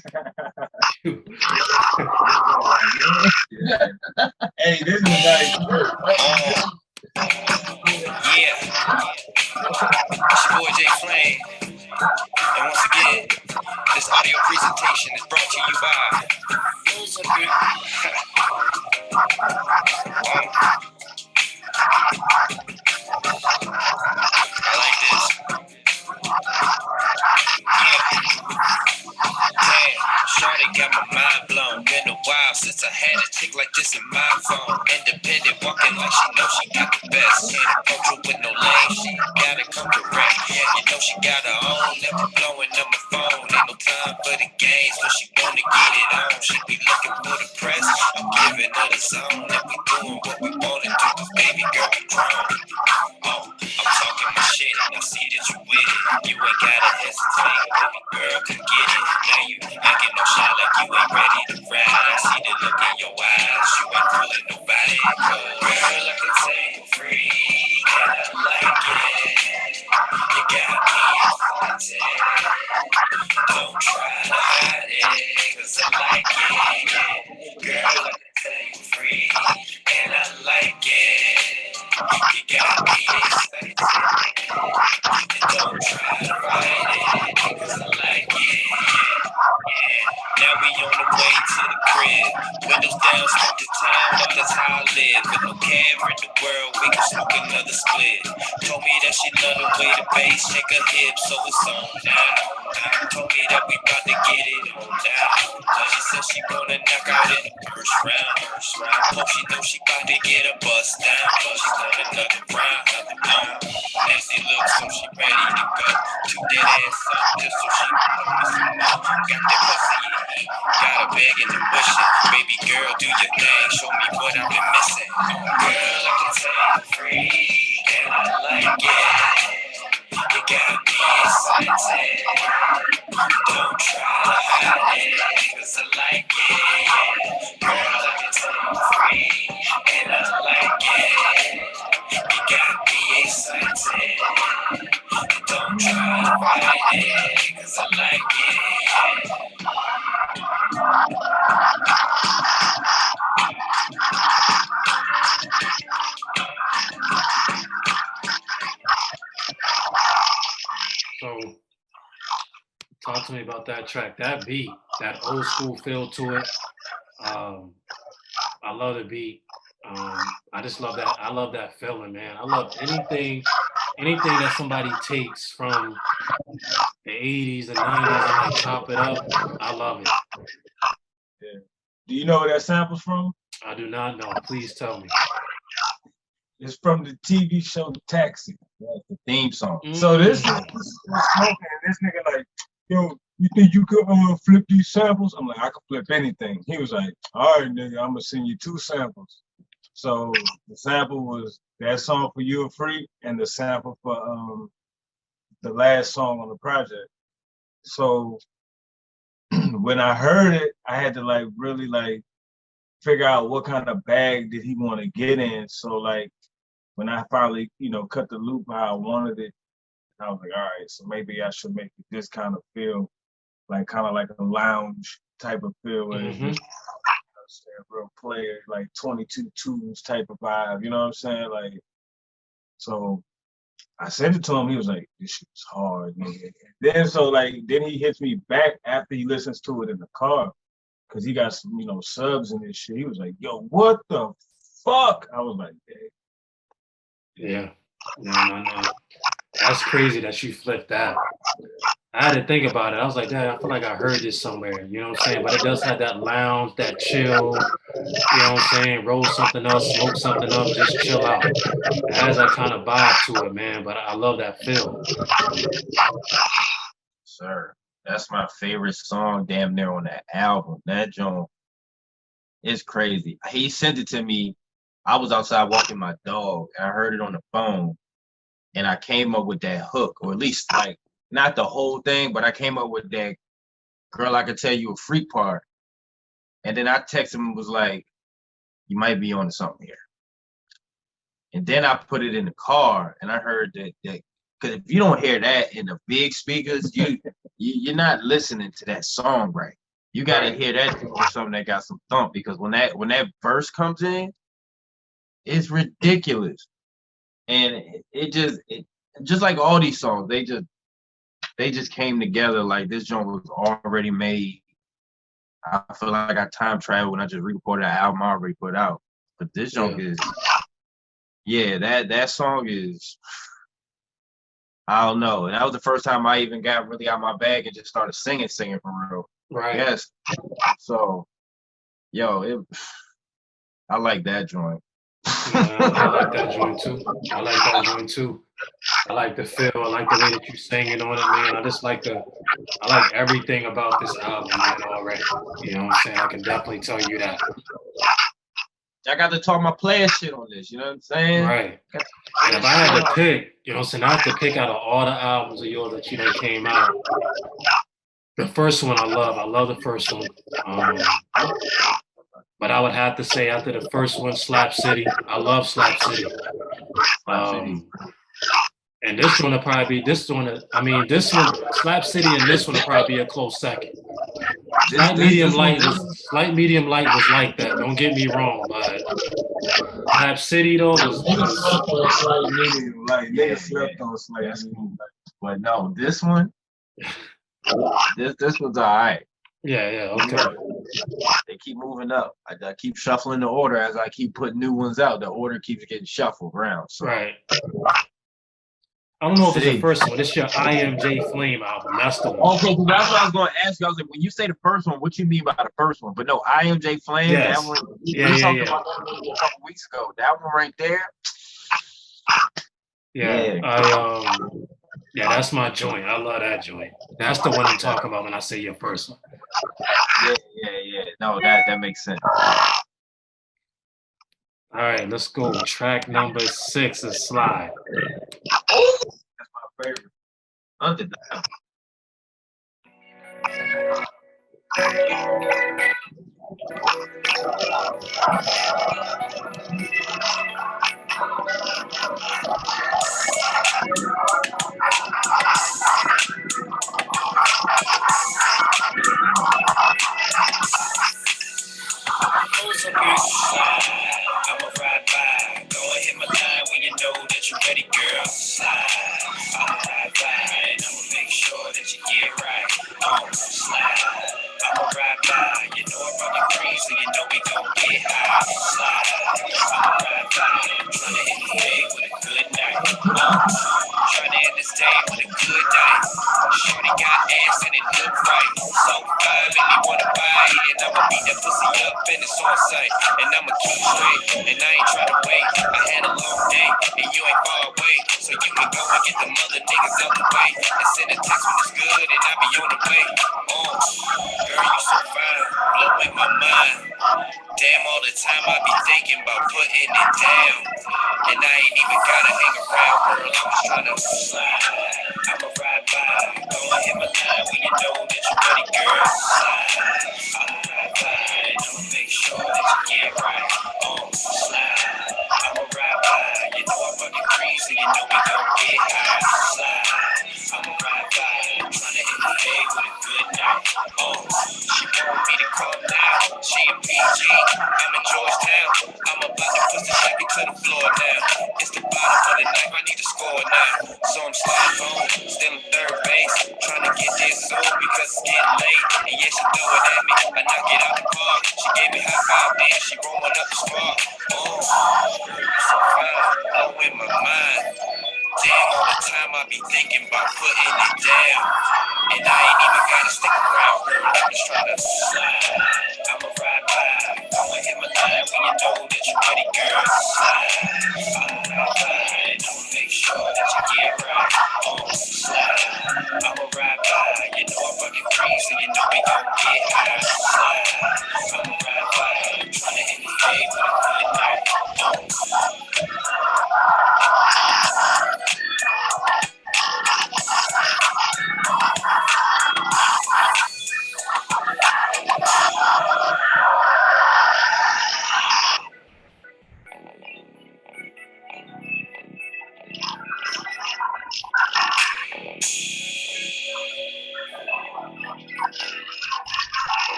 this is nice. Yeah. It's your boy J Flame. And once again, this audio presentation is brought to you by I like this. Damn, shawty got my mind blown. Been a while since I had a chick like this in my phone. Independent, walking like she knows she got the best. Can't approach her with no lame, she gotta come correct. Yeah, you know she got her own, never blowing up my phone. Ain't no time for the games, but she wanna get it on. She be looking for the press, I'm giving her the zone. And we doing what we wanna do, cause baby girl, we grown. Oh, I'm talking my shit, and I see that you with it. You ain't gotta hesitate, baby girl, come get it. Now you acting no shy like you ain't ready to ride. I see the look in your eyes, you ain't fooling nobody. Girl, I can say you're free, and I like it. You got me excited. Don't try to hide it, cause I like it. Girl, I can say you're free, and I like it. got me excited. Don't try to fight it, cause I like it. Now we on the way to the crib. Windows down, smoke the town up, that's how I live. With no care in the world, we can smoke another split. Told me that she love the way the bass shake her hips, so it's on down. Told me that we bout to get it on down. She said she wanna knock out in the first round. Hope she know she bout to get a bust down. She want another round. Nasty look, so she ready to go. Two dead ass up, just so she can know some more. Got that pussy in heat, got a bag in the bushes. Baby girl, do your thing, show me what I've been missing. Girl, I can tell you free, and I like it. You got me excited. Don't try to hide it, cause I like it. Girl, I can tell you free, and I like it. You got me excited. Don't try to fight it, cause I like it. So talk to me about that track, that beat, that old school feel to it. I love the beat. I just love that. I love that feeling, man. I love anything that somebody takes from the 80s and 90s and like chop it up. I love it. Yeah. Do you know where that sample's from? I do not know. Please tell me. It's from the TV show Taxi. That's the theme song. So this is smoking, and this nigga like, yo, you think you could flip these samples? I'm like, I could flip anything. He was like, all right, nigga, I'm gonna send you 2 samples. So the sample was that song for You Are Free and the sample for the last song on the project. So when I heard it, I had to like really like figure out what kind of bag did he want to get in. So like when I finally, cut the loop how I wanted it, I was like, all right, so maybe I should make it this kind of feel, like kind of like a lounge type of feel, where it's just, real player, like 22 twos type of vibe, you know what I'm saying? Like, so I sent it to him. He was like, this shit's hard, nigga. Then he hits me back after he listens to it in the car, because he got some, subs in this shit. He was like, yo, what the fuck? I was like, hey. Yeah. No. That's crazy that you flipped that. I had to think about it. I was like, Dad, I feel like I heard this somewhere. You know what I'm saying? But it does have that lounge, that chill. You know what I'm saying? Roll something up, smoke something up, just chill out. It has that kind of vibe to it, man. But I love that feel. Sir, that's my favorite song damn near on that album. That joint is crazy. He sent it to me. I was outside walking my dog, and I heard it on the phone, and I came up with that hook, or at least like not the whole thing, but I came up with that "Girl, I Could Tell You a Freak" part. And then I texted him and was like, you might be on something here. And then I put it in the car, and I heard that because if you don't hear that in the big speakers, you're not listening to that song right. You gotta hear that with something that got some thump, because when that verse comes in, it's ridiculous. And it just like all these songs, they just came together. Like, this joint was already made. I feel like I time traveled when I just re-recorded that album I already put out. But this joint is, that song is, I don't know. And that was the first time I even got really out my bag and just started singing for real. Right. Yes. So, I like that joint. Yeah, I like that joint too. I like the feel. I like the way that you singing on it, man. I like everything about this album, man, already. You know what I'm saying? I can definitely tell you that. I got to talk my player shit on this, you know what I'm saying? Right. And if I had to pick, you know what I'm saying, I have to pick out of all the albums of yours that done came out. The first one I love the first one. But I would have to say after the first one, Slap City. I love Slap City. And this one will probably be Slap City and this one will probably be a close second. Slight Medium Light was like that. Don't get me wrong, but Rap City though was Like Yeah, niggas slept on Slight That's Nigga. cool. But no, this one, this one's all right. yeah, okay. They keep moving up. I keep shuffling the order as I keep putting new ones out. The order keeps getting shuffled around. So Right. I don't know if it's the See. first one. It's your I Am J Flame album. That's the one. Okay, so that's what I was going to ask you. I was like, when you say the first one, what you mean by the first one? But no, I Am J Flame, Yes. that one, Yeah, we talked yeah. about that maybe a couple weeks ago. That one right there. Yeah. Yeah, that's my joint. I love that joint. That's the one I'm talking about when I say your first one. Yeah. No, that makes sense. All right, let's go. Track number 6 is Slide. That's my favorite. Undeniable. Goes up your slide. I'ma ride by. Go and hit my line when you know that you're ready, girl. Slide. I'ma ride by and I'ma make sure that you get right. Slide. I'ma ride by. You know I'm running green, so you know we gon' get high. Slide. I'ma ride by. I'm trying to end the day with a good night. Trying to end this day with a good night. Shorty got ass and it look right. So fine, make me wanna buy it. And I'ma beat that pussy up and it's on sight. And I'ma keep straight, and I ain't trying to wait. I had a long day, and you ain't far away. So you can go and get the mother niggas out the way. And send a text when it's good, and I be on the way. Girl, you so fine, blowing my mind. Damn, all the time I be thinking about putting it down. And I ain't even gotta hang around, girl. I'm just tryna slide. I'ma ride by. Go and hit my line when you know that you're ready, girl. Slide. I'ma ride by and I'ma make sure that you get right. Slide. I'ma ride by. You know I'm fucking green, so you know we gon' get high. Slide. I'ma ride by. I'm tryna end the day with a good night. She want me to come now. She in PG. I'm in Georgetown. I'm about to push the Chevy to the floor now. It's the bottom of the knife. I need to score now. So I'm sliding home, still in third base. Trying to get this soon because it's getting late. And yeah, she throw it at me. I knock it out the park. She gave me high five, then she rolling up the spark. Girl, you so fine. Blowing my mind. Damn, all the time I be thinking about putting it down. And I ain't even gotta stick around, girl. I'm just tryna slide. I'ma ride by. I'ma hit my line when you know that you're ready, girl. Slide. I'ma ride by and I'ma make sure that you get right. Slide. I'ma ride by. You know I'm fucking free, so you know we gon' get high. Slide. I'ma ride by. I'm tryna end the day with a good night.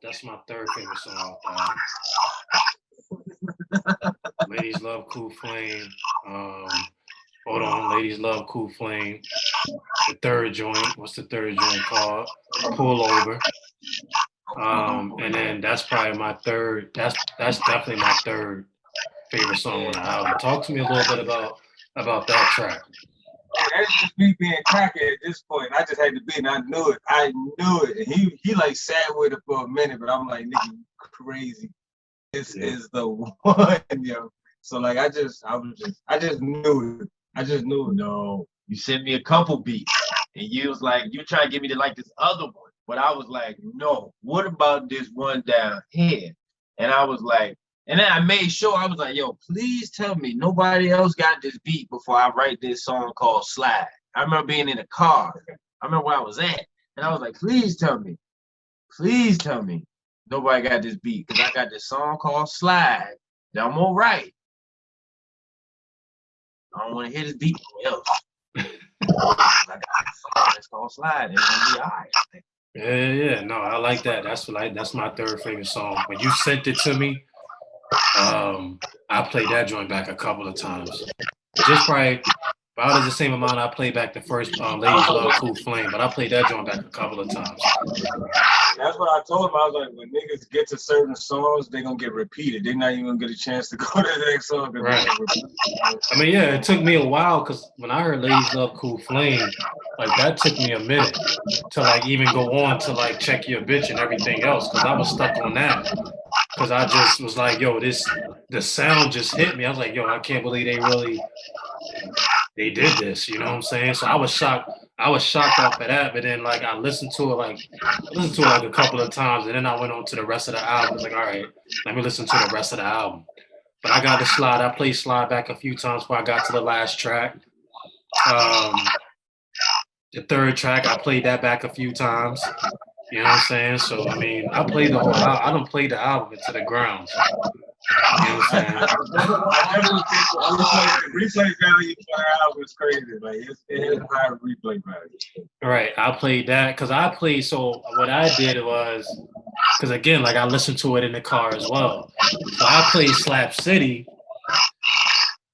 That's my third favorite song off the album. Ladies Love Cool Flame. Hold on, Ladies Love Cool Flame. The third joint. What's the third joint called? Pull Over. And then that's probably my third. That's definitely my third favorite song on the album. Talk to me a little bit about that track. That's just me being cocky at this point. I just had to be, and I knew it. And he like sat with it for a minute, but I'm like, nigga, you crazy. This is the one, yo. So like, I just knew it. I just knew it. No, you sent me a couple beats, and you was like, you trying to get me to like this other one, but I was like, no. What about this one down here? And I was like, and then I made sure I was like, yo, please tell me nobody else got this beat before I write this song called Slide. I remember being in the car. I remember where I was at, and I was like, please tell me nobody got this beat because I got this song called Slide that I'm gonna write. I don't want to hear this beat from else. I got this song that's called Slide. It's gonna be all right. Yeah. No, I like that. That's my third favorite song. When you sent it to me, I played that joint back a couple of times. Just probably about as the same amount I played back the first Ladies Love Cool Flame, but I played that joint back a couple of times. That's what I told him. I was like, when niggas get to certain songs, they gonna get repeated. They're not even gonna get a chance to go to the next song. Right. I mean, yeah, it took me a while because when I heard Ladies Love Cool Flame, like that took me a minute to like even go on to like Check Your Bitch and everything else because I was stuck on that because I just was like, yo, the sound just hit me. I was like, yo, I can't believe they did this. You know what I'm saying? So I was shocked. I was shocked off of that, but then like I listened to it like a couple of times, and then I went on to the rest of the album. I was like, all right, let me listen to the rest of the album. But I got the slide. I played slide back a few times before I got to the last track. The third track, I played that back a few times. You know what I'm saying? So I mean, I played the whole. I don't play the album into the ground. You know what I'm saying? Replay value for the album is crazy. Like it has high replay value. Right. I played that because I played. So what I did was, because again, like I listened to it in the car as well. So I played Slap City,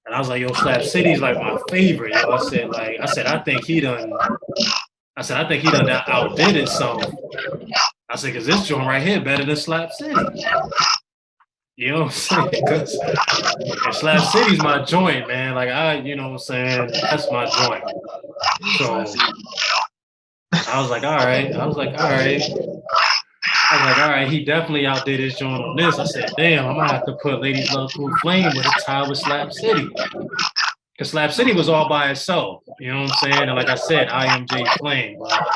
and I was like, "Yo, Slap City's like my favorite." Yo, I said, I think he done outdid himself. I said, "Cause this joint right here better than Slap City." You know what I'm saying? Because Slap City's my joint, man. Like you know what I'm saying? That's my joint. So I was like, all right. He definitely outdid his joint on this. I said, damn, I'm gonna have to put Ladies Love Cool Flame with a tie with Slap City. Because Slap City was all by itself. You know what I'm saying? And like I said, I am J Flame. But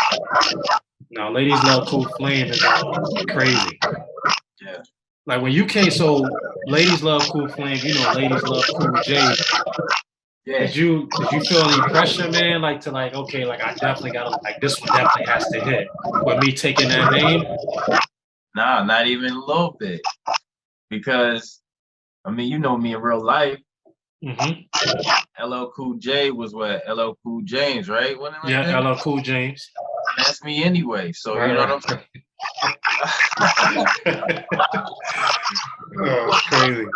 now Ladies Love Cool Flame is crazy. Yeah. Like when you came, so Ladies Love Cool Flame, you know, Ladies Love Cool J. Yeah. Did you feel any pressure, man? Like to like, okay, like I definitely gotta like this one definitely has to hit with me taking that name? Nah, not even a little bit. Because I mean, you know me in real life. Mm-hmm. LL Cool J was what? LL Cool James, right? Wasn't it like Yeah, that? LL Cool James. That's me anyway. So Right, you know right. what I'm saying? Oh, it's crazy. It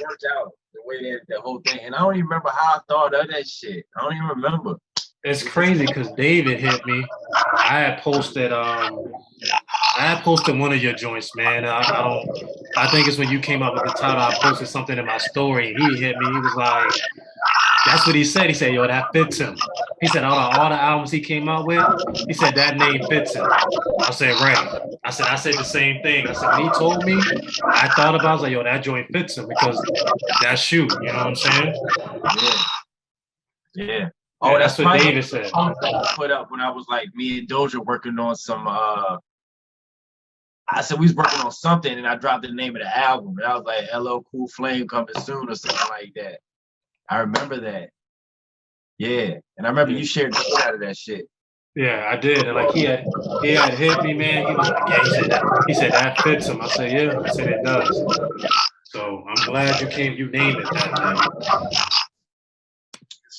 worked out the way that whole thing. And I don't even remember how I thought of that shit. I don't even remember. It's crazy because David hit me. I had posted one of your joints, man. I think it's when you came up with the title. I posted something in my story. He hit me. He was like, that's what he said. He said, yo, that fits him. He said, all the albums he came out with, he said that name fits him. I said, right. I said the same thing. I said, when he told me, I thought about it. I was like, yo, that joint fits him because that's you. You know what I'm saying? Yeah. Oh, that's what David said. I put up when I was like me and Dosha working on some I said we was working on something and I dropped the name of the album and I was like LL Cool Flame coming soon or something like that. I remember that. Yeah. And I remember you shared the shit out of that shit. Yeah, I did. And like he had hit me, man. He was like, yeah, he said that fits him. I said, yeah, I said it does. So I'm glad you named it that, man.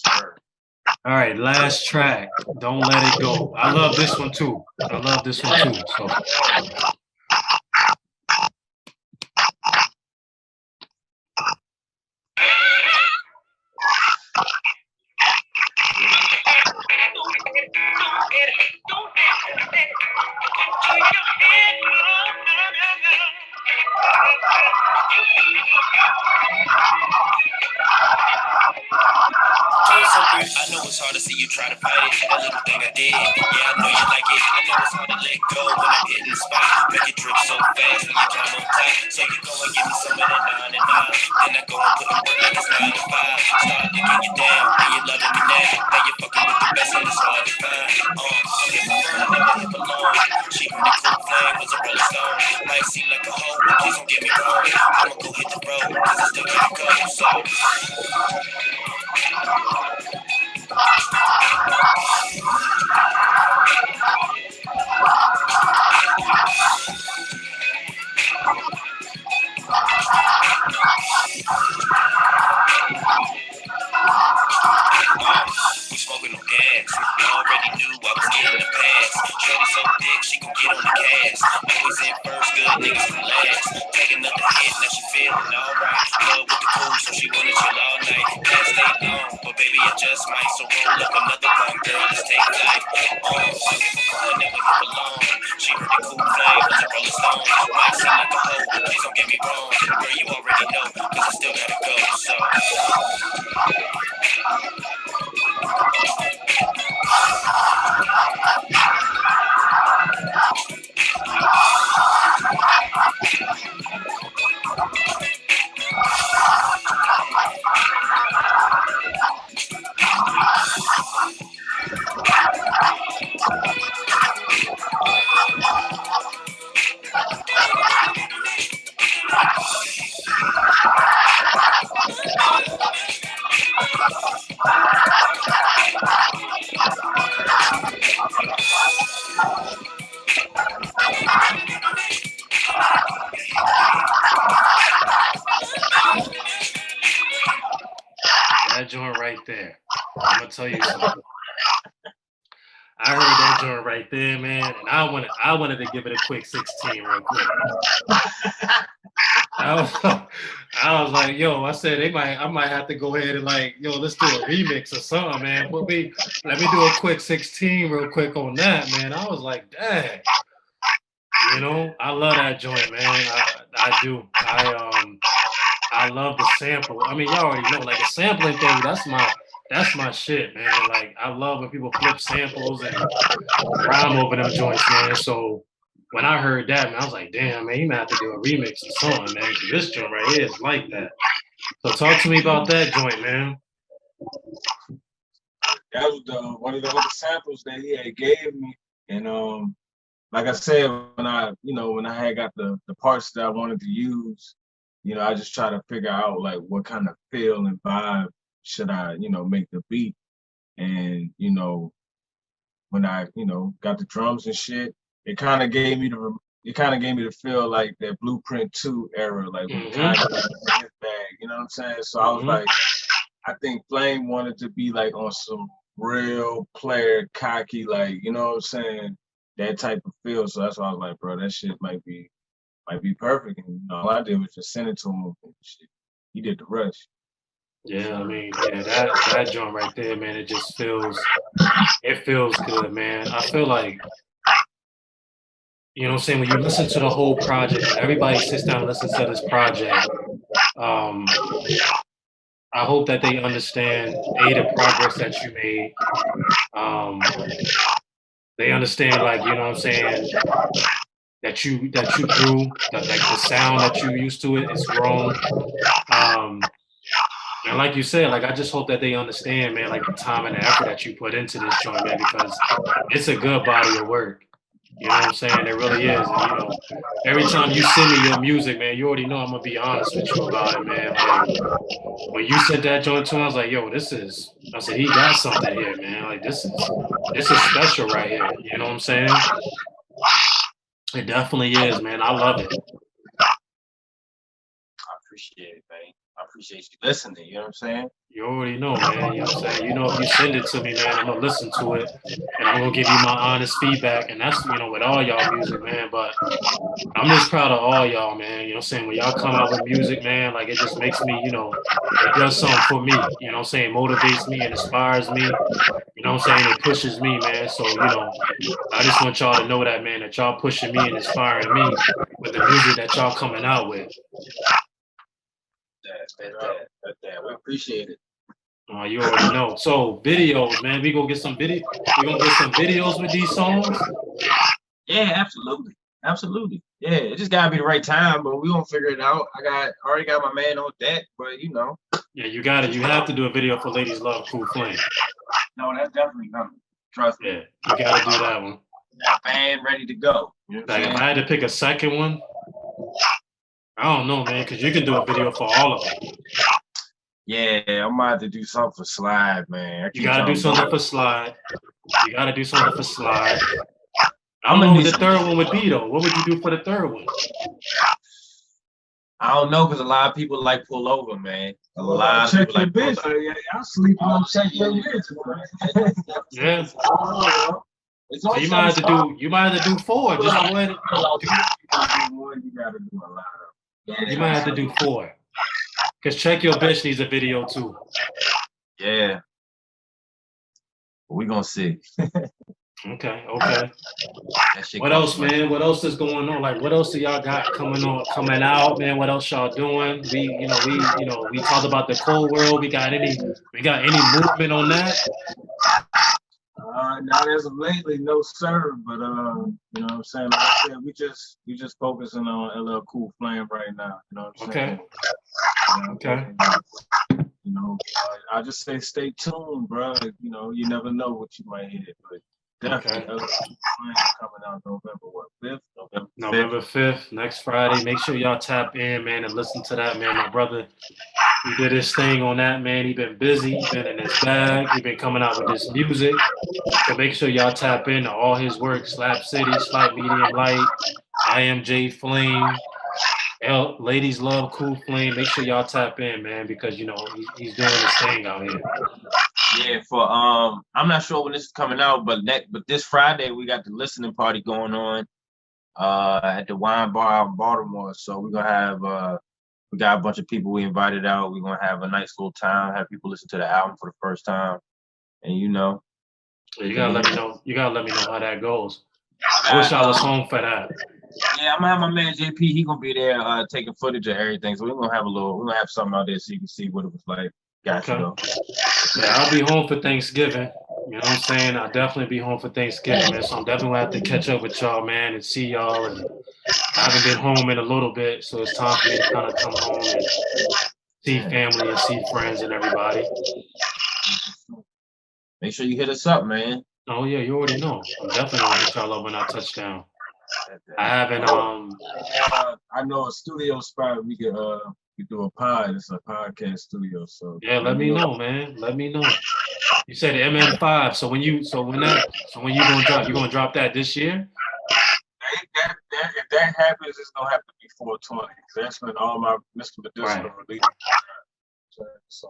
Sure. All right, last track. Don't Let It Go. I love this one too. So I know it's hard to see you try to fight it. That little thing I did, yeah, I know you like it. I know it's hard to let go when I'm hitting the spot. Make it drip so fast when you climb on top. So you go and give me some of that 9 and 9. Then I go and put in work like it's 9 to 5. Start licking you down, and you loving me now. Now you're fucking with the best and it's hard to find. I'm here for fun, I never hit alone. She heard the cool flame was a rolling stone. Might seem like a hoe, but please don't get me wrong. I'ma go hit the road, cause I still keep it cold, so. We smoking no gas. I already knew I was getting the pass. Shorty so thick, hit, now she feeling alright. Love with the cool, so she wanna chill all night. Can't stay long, but baby, I just might. So roll up another one, girl, let's take flight. I never give alone. She heard the cool flavors of Rolling Stone. Might seem like a hoe, please don't get me wrong. Girl, you already know, cause I still gotta go, so. That joint right there. I'm gonna tell you something. I heard that joint right there, man, and I wanted to give it a quick 16 real quick. I was like, yo, I said I might have to go ahead and like, yo, let's do a remix or something, man. Let me do a quick 16 real quick on that, man. I was like, dang. You know, I love that joint, man. I do. I love the sample. I mean, y'all already know, like the sampling thing, that's my shit, man. Like I love when people flip samples and rhyme over them joints, man. So when I heard that, man, I was like, damn, man, you might have to do a remix or something, man, because this joint right here is like that. So talk to me about that joint, man. That was one of the other samples that he had gave me, and like I said, when I had got the parts that I wanted to use, you know, I just try to figure out like what kind of feel and vibe should I, make the beat, and when I, got the drums and shit, it kind of gave me the feel like that Blueprint 2 era, like when Kanye was in his bag, you know what I'm saying? So I was like, I think Flame wanted to be like on some real player cocky, like, you know what I'm saying? That type of feel. So that's why I was like, bro, that shit might be perfect. And all I did was just send it to him and shit. He did the rest. Yeah, I mean, yeah, that joint right there, man, it feels good, man. I feel like, you know what I'm saying, when you listen to the whole project, when everybody sits down and listens to this project, I hope that they understand, the progress that you made. They understand, like, you know what I'm saying, that you grew, that like the sound that you used to it is grown. And like you said, like I just hope that they understand, man, like the time and the effort that you put into this joint, man, because it's a good body of work. You know what I'm saying? It really is. And every time you send me your music, man, you already know I'm gonna be honest with you about it, man. Like when you sent that joint to me, I was like, yo, I said, he got something here, man. Like this is special right here. You know what I'm saying? It definitely is, man. I love it. I appreciate it, man. I appreciate you listening, you know what I'm saying? You already know, man. You know what I'm saying? If you send it to me, man, I'm gonna listen to it and I'm gonna give you my honest feedback. And that's, with all y'all music, man. But I'm just proud of all y'all, man. You know what I'm saying? When y'all come out with music, man, like it just makes me, it does something for me. You know what I'm saying? Motivates me and inspires me. You know what I'm saying? It pushes me, man. So, I just want y'all to know that, man, that y'all pushing me and inspiring me with the music that y'all coming out with. That. We appreciate it. You already know. So videos, man. We gonna get some videos with these songs. Yeah, absolutely. Yeah, it just gotta be the right time, but we gonna figure it out. Already got my man on deck, but Yeah, you got it. You have to do a video for Ladies Love Cool Flame. No, that's definitely coming. Trust me. Yeah, you gotta do that one. That band ready to go. You know like if I had to pick a second one, I don't know, man, because you can do a video for all of them. Yeah, I'm about to do something for Slide, man. You gotta do something for Slide. I don't know what the third one would be, though. What would you do for the third one? I don't know, because a lot of people like pull over, man. A lot of people like bitch. Y'all sleeping on check your bitch. Yeah. So you might have to do 4. Just go ahead and do one. You gotta do a lot of. You might have to do 4. Cause Check Your Bitch needs a video too. Yeah. We gonna see. Okay. That shit What costs else, money. man? What else is going on? Like, what else do y'all got coming out, man? What else y'all doing? We talked about the cold world. We got any movement on that? Not as of lately, no sir. But you know what I'm saying? Like I said, we just focusing on LL Cool Flame right now. You know what I'm saying? Okay. You know, I just say stay tuned, bro. You know, you never know what you might hit, but definitely LL Cool Flame coming out November 5th? November 5th, next Friday. Make sure y'all tap in, man, and listen to that, man. My brother, he did his thing on that, man. He been busy. He been in his bag. He been coming out with this music. So make sure y'all tap into all his work. Slap City, Slight Medium Light, I Am J Flame, Ladies Love Cool Flame. Make sure y'all tap in, man, because you know he's doing his thing out here. Yeah, for I'm not sure when this is coming out, but this Friday we got the listening party going on at the Wine Bar out in Baltimore. So we're gonna have we got a bunch of people we invited out. We're gonna have a nice little time, have people listen to the album for the first time. And you know. You gotta let me know. You gotta let me know how that goes. I wish I was home for that. Yeah, I'm gonna have my man JP. He gonna be there taking footage of everything. So we're gonna have something out there so you can see what it was like. Gotcha. Though. Yeah, I'll be home for Thanksgiving. You know what I'm saying? I'll definitely be home for Thanksgiving, man. So I'm definitely gonna have to catch up with y'all, man, and see y'all. And I haven't been home in a little bit, so it's time for me to kind of come home and see family and see friends and everybody. Make sure you hit us up, man. Oh yeah, you already know. I'm definitely gonna hit y'all up when I touch down. I haven't I know a studio spot we could do a pod. It's a podcast studio. So yeah, let me know, man. Let me know. You said MM5. So when you gonna drop? You gonna drop that this year? If that happens, it's gonna have to be 420. That's when all my Mr. Medicinal release.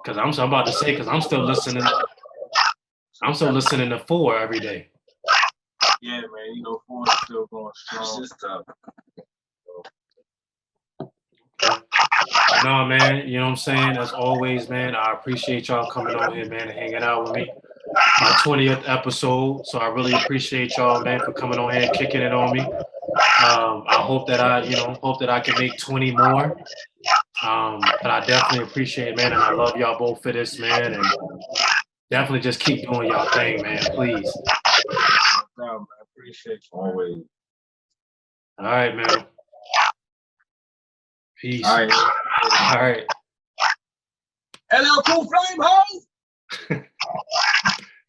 Because I'm about to say, because I'm still listening. I'm still listening to 4 every day. Yeah, man. You know, 4 is still going strong. No, man. You know what I'm saying? As always, man. I appreciate y'all coming on here, man, and hanging out with me. My 20th episode. So I really appreciate y'all, man, for coming on here and kicking it on me. I hope that I can make 20 more. But I definitely appreciate it, man, and I love y'all both for this, man, and definitely just keep doing y'all thing, man, please. No, man, I appreciate you always. All right, man. Peace. All right. LL Cool Flame, ho!